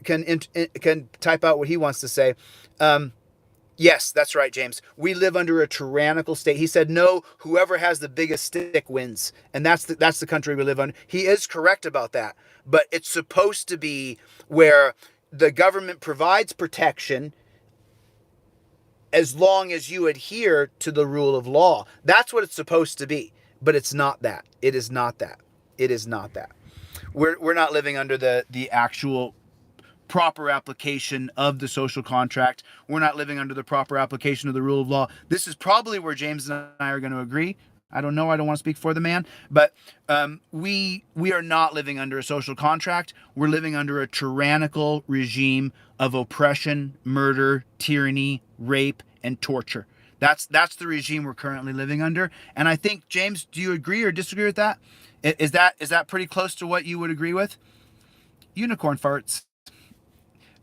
type out what he wants to say. Yes, that's right, James. We live under a tyrannical state. He said, no, whoever has the biggest stick wins. And that's the country we live under. He is correct about that. But it's supposed to be where the government provides protection as long as you adhere to the rule of law. That's what it's supposed to be. But it's not that. It is not that. It is not that. We're not living under the actual proper application of the social contract. We're not living under the proper application of the rule of law. This is probably where James and I are going to agree. I don't know. I don't want to speak for the man, but we are not living under a social contract. We're living under a tyrannical regime of oppression, murder, tyranny, rape, and torture. That's the regime we're currently living under. And I think, James, do you agree or disagree with that? Is that pretty close to what you would agree with? Unicorn farts.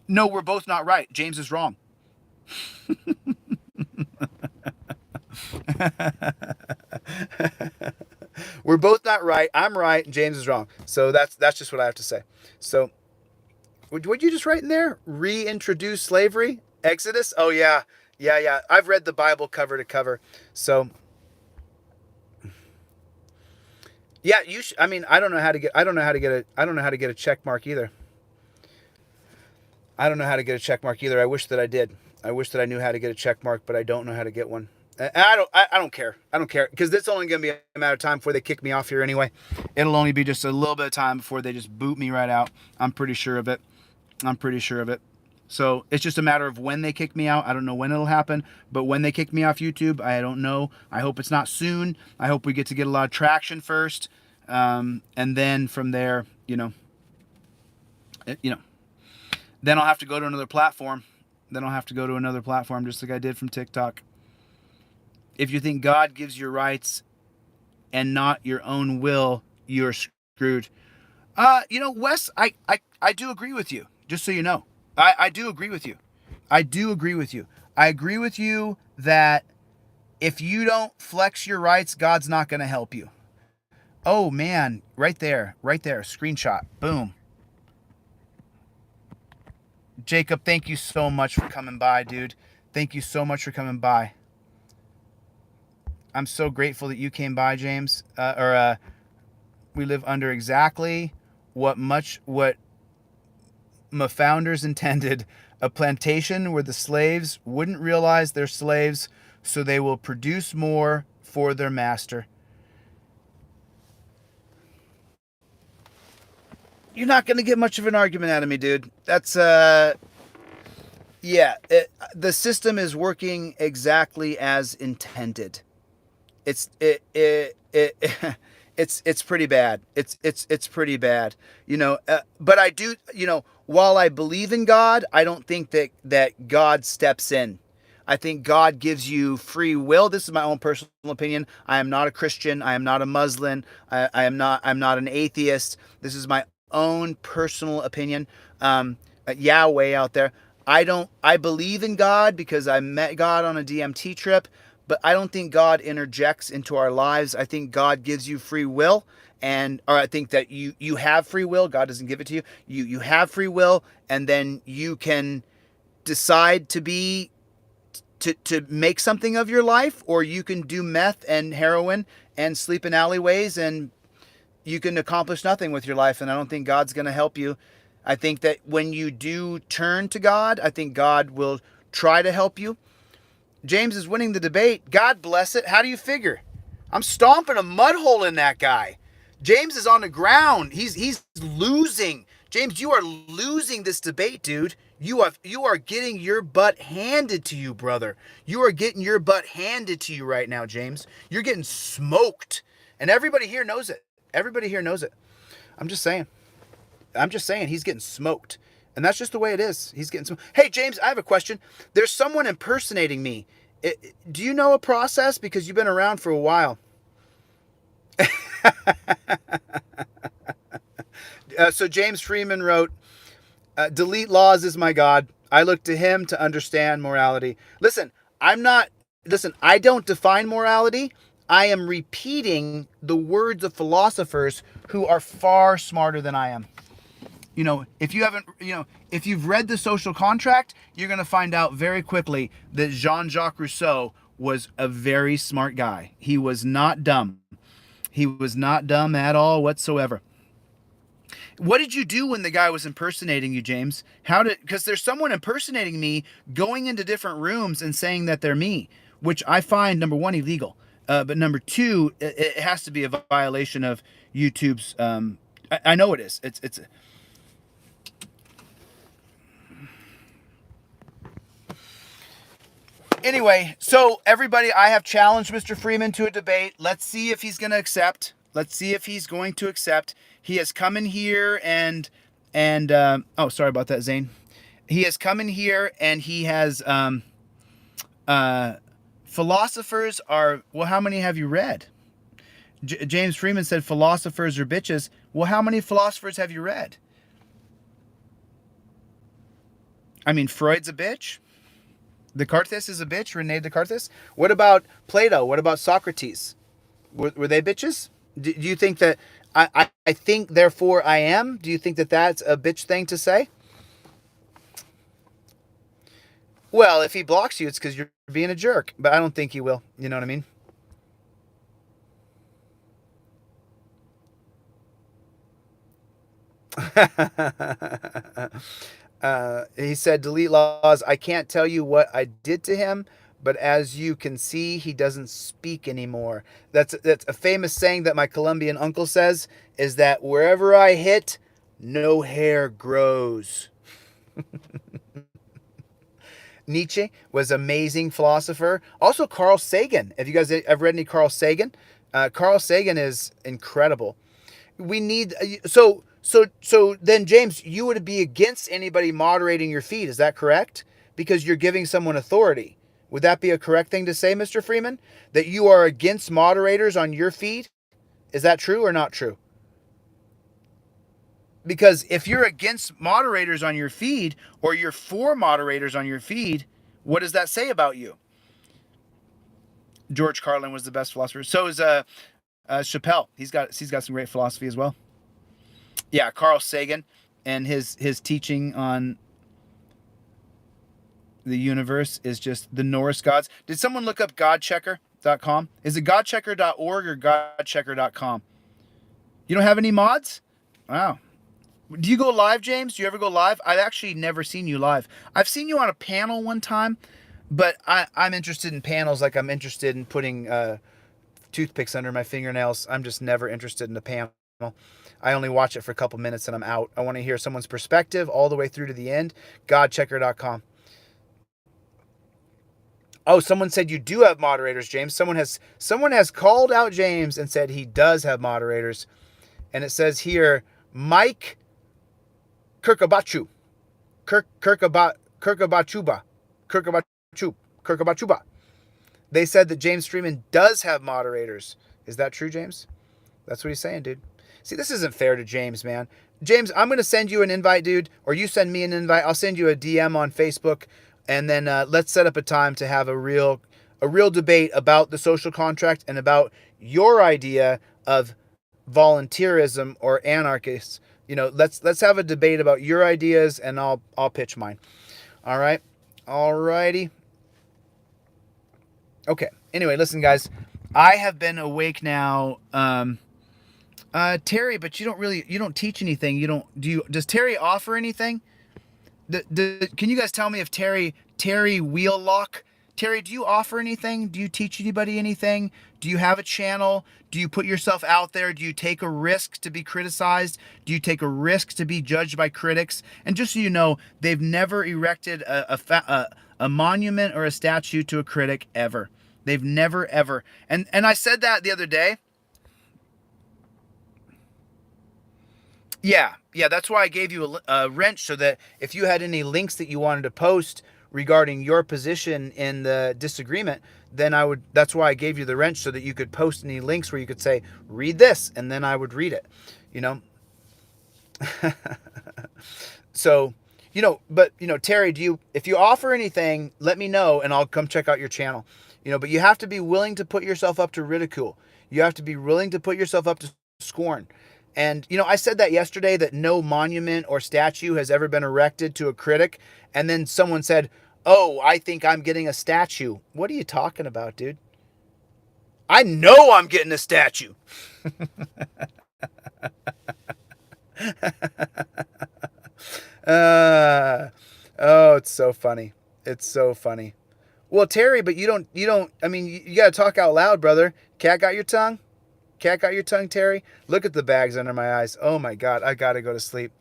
No, we're both not right. James is wrong. We're both not right. I'm right and James is wrong. So that's just what I have to say. So what you just write in there? Reintroduce slavery? Exodus? Oh yeah. Yeah. I've read the Bible cover to cover. So yeah, I don't know how to get a check mark either. I don't know how to get a check mark either. I wish that I did. I wish that I knew how to get a check mark, but I don't know how to get one. And I don't care. I don't care because it's only going to be a matter of time before they kick me off here anyway. It'll only be just a little bit of time before they just boot me right out. I'm pretty sure of it. So it's just a matter of when they kick me out. I don't know when it'll happen, but when they kick me off YouTube, I don't know. I hope it's not soon. I hope we get to get a lot of traction first. And then from there, then I'll have to go to another platform. Just like I did from TikTok. If you think God gives you rights and not your own will, you're screwed. Wes, I do agree with you, just so you know. I do agree with you. I agree with you that if you don't flex your rights, God's not going to help you. Oh, man, right there, screenshot, boom. Jacob, thank you so much for coming by, dude. Thank you so much for coming by. I'm so grateful that you came by, James. We live under exactly what my founders intended. A plantation where the slaves wouldn't realize they're slaves, so they will produce more for their master. You're not going to get much of an argument out of me, dude. That's, the system is working exactly as intended. It's pretty bad. It's pretty bad, but I do, while I believe in God, I don't think that God steps in. I think God gives you free will. This is my own personal opinion. I am not a Christian. I am not a Muslim. I'm not an atheist. This is my own personal opinion. Yahweh out there. I believe in God because I met God on a DMT trip, but I don't think God interjects into our lives. I think God gives you free will, or I think that you have free will. God doesn't give it to you. You have free will, and then you can decide to make something of your life, or you can do meth and heroin and sleep in alleyways, and you can accomplish nothing with your life. And I don't think God's going to help you. I think that when you do turn to God, I think God will try to help you. James is winning the debate. God bless it. How do you figure? I'm stomping a mud hole in that guy. James is on the ground. He's losing. James, you are losing this debate, dude. You are getting your butt handed to you, brother. You are getting your butt handed to you right now, James. You're getting smoked. And everybody here knows it. Everybody here knows it. I'm just saying he's getting smoked. And that's just the way it is. He's getting smoked. Hey, James, I have a question. There's someone impersonating me. Do you know a process? Because you've been around for a while. So James Freeman wrote, delete laws is my God. I look to him to understand morality. Listen, I don't define morality. I am repeating the words of philosophers who are far smarter than I am. If you've read The Social Contract, you're going to find out very quickly that Jean-Jacques Rousseau was a very smart guy. He was not dumb. He was not dumb at all whatsoever. What did you do when the guy was impersonating you, James? Because there's someone impersonating me, going into different rooms and saying that they're me, which I find, number one, illegal. But number two, it has to be a violation of YouTube's, I know it is. It's Anyway, so everybody, I have challenged Mr. Freeman to a debate. Let's see if he's going to accept. He has come in here and oh, sorry about that, Zane. He has come in here and he has, philosophers are, well, how many have you read? James Freeman said philosophers are bitches. Well, how many philosophers have you read? I mean, Freud's a bitch. Descartes is a bitch. Rene Descartes. What about Plato? What about Socrates? Were they bitches? Do you think that I think, therefore I am? Do you think that that's a bitch thing to say? Well, if he blocks you, it's because you're being a jerk. But I don't think he will. You know what I mean? He said, delete laws. I can't tell you what I did to him, but as you can see, he doesn't speak anymore. That's a famous saying that my Colombian uncle says, is that wherever I hit, no hair grows. Nietzsche was an amazing philosopher. Also, Carl Sagan. Have you guys ever read any Carl Sagan? Carl Sagan is incredible. We need... So then, James, you would be against anybody moderating your feed. Is that correct? Because you're giving someone authority. Would that be a correct thing to say, Mr. Freeman? That you are against moderators on your feed? Is that true or not true? Because if you're against moderators on your feed, or you're for moderators on your feed, what does that say about you? George Carlin was the best philosopher. So is Chappelle. He's got some great philosophy as well. Yeah, Carl Sagan and his teaching on the universe is just the Norse gods. Did someone look up godchecker.com? Is it godchecker.org or godchecker.com? You don't have any mods? Wow. Do you go live, James? Do you ever go live? I've actually never seen you live. I've seen you on a panel one time, but I'm interested in panels like I'm interested in putting toothpicks under my fingernails. I'm just never interested in a panel. I only watch it for a couple minutes and I'm out. I want to hear someone's perspective all the way through to the end. Godchecker.com. Oh, someone said you do have moderators, James. Someone has called out James and said he does have moderators. And it says here, Mike Kirkabachu. Kirkabachuba. They said that James Freeman does have moderators. Is that true, James? That's what he's saying, dude. See, this isn't fair to James, man. James, I'm going to send you an invite, dude, or you send me an invite. I'll send you a DM on Facebook, and then let's set up a time to have a real debate about the social contract and about your idea of volunteerism or anarchists. Let's have a debate about your ideas, and I'll pitch mine. All right. All righty. Okay. Anyway, listen, guys. I have been awake now. Terry, but you don't teach anything. Does Terry offer anything? Can you guys tell me if Terry Wheellock, Terry, do you offer anything? Do you teach anybody anything? Do you have a channel? Do you put yourself out there? Do you take a risk to be criticized? Do you take a risk to be judged by critics? And just so you know, they've never erected a monument or a statue to a critic ever. They've never ever. And I said that the other day. Yeah, that's why I gave you a wrench, so that if you had any links that you wanted to post regarding your position in the disagreement, then that's why I gave you the wrench, so that you could post any links where you could say, read this, and then I would read it, So, but Terry, if you offer anything, let me know and I'll come check out your channel. But you have to be willing to put yourself up to ridicule. You have to be willing to put yourself up to scorn. And, I said that yesterday, that no monument or statue has ever been erected to a critic. And then someone said, oh, I think I'm getting a statue. What are you talking about, dude? I know I'm getting a statue. Oh, it's so funny. It's so funny. Well, Terry, but you don't, I mean, you got to talk out loud, brother. Cat got your tongue? Cat got your tongue, Terry? Look at the bags under my eyes. Oh my God, I gotta go to sleep.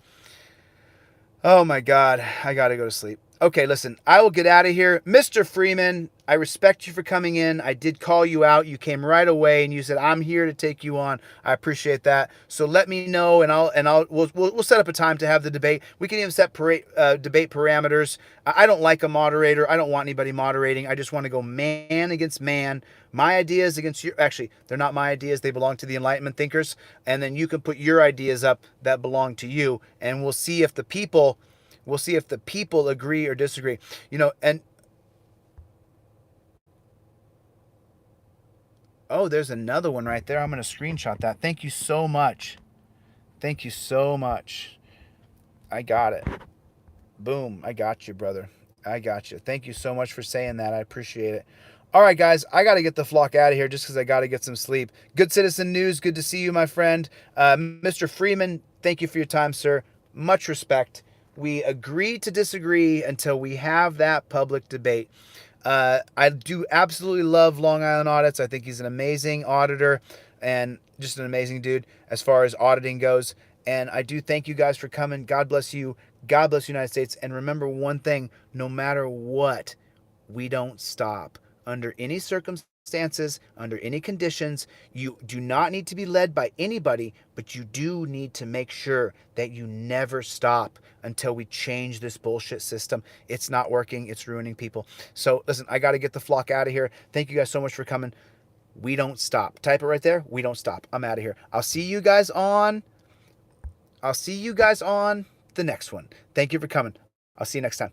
Oh my God, I gotta go to sleep. Okay, listen, I will get out of here. Mr. Freeman, I respect you for coming in. I did call you out. You came right away and you said, I'm here to take you on. I appreciate that. So let me know, and we'll set up a time to have the debate. We can even set debate parameters. I don't like a moderator. I don't want anybody moderating. I just want to go man against man. My ideas against your, actually, they're not my ideas. They belong to the Enlightenment thinkers. And then you can put your ideas up that belong to you. And we'll see if the people agree or disagree. And oh, there's another one right there. I'm going to screenshot that. Thank you so much. Thank you so much. I got it. Boom. I got you, brother. I got you. Thank you so much for saying that. I appreciate it. All right, guys, I got to get the flock out of here just because I got to get some sleep. Good Citizen News, good to see you, my friend. Mr. Freeman, thank you for your time, sir. Much respect. We agree to disagree until we have that public debate. I do absolutely love Long Island Audits. I think he's an amazing auditor and just an amazing dude as far as auditing goes. And I do thank you guys for coming. God bless you. God bless the United States. And remember one thing, no matter what, we don't stop. Under any circumstances, under any conditions, you do not need to be led by anybody, but you do need to make sure that you never stop until we change this bullshit system. It's not working. It's ruining people. So listen, I got to get the flock out of here. Thank you guys so much for coming. We don't stop. Type it right there. We don't stop. I'm out of here. I'll see you guys on the next one. Thank you for coming. I'll see you next time.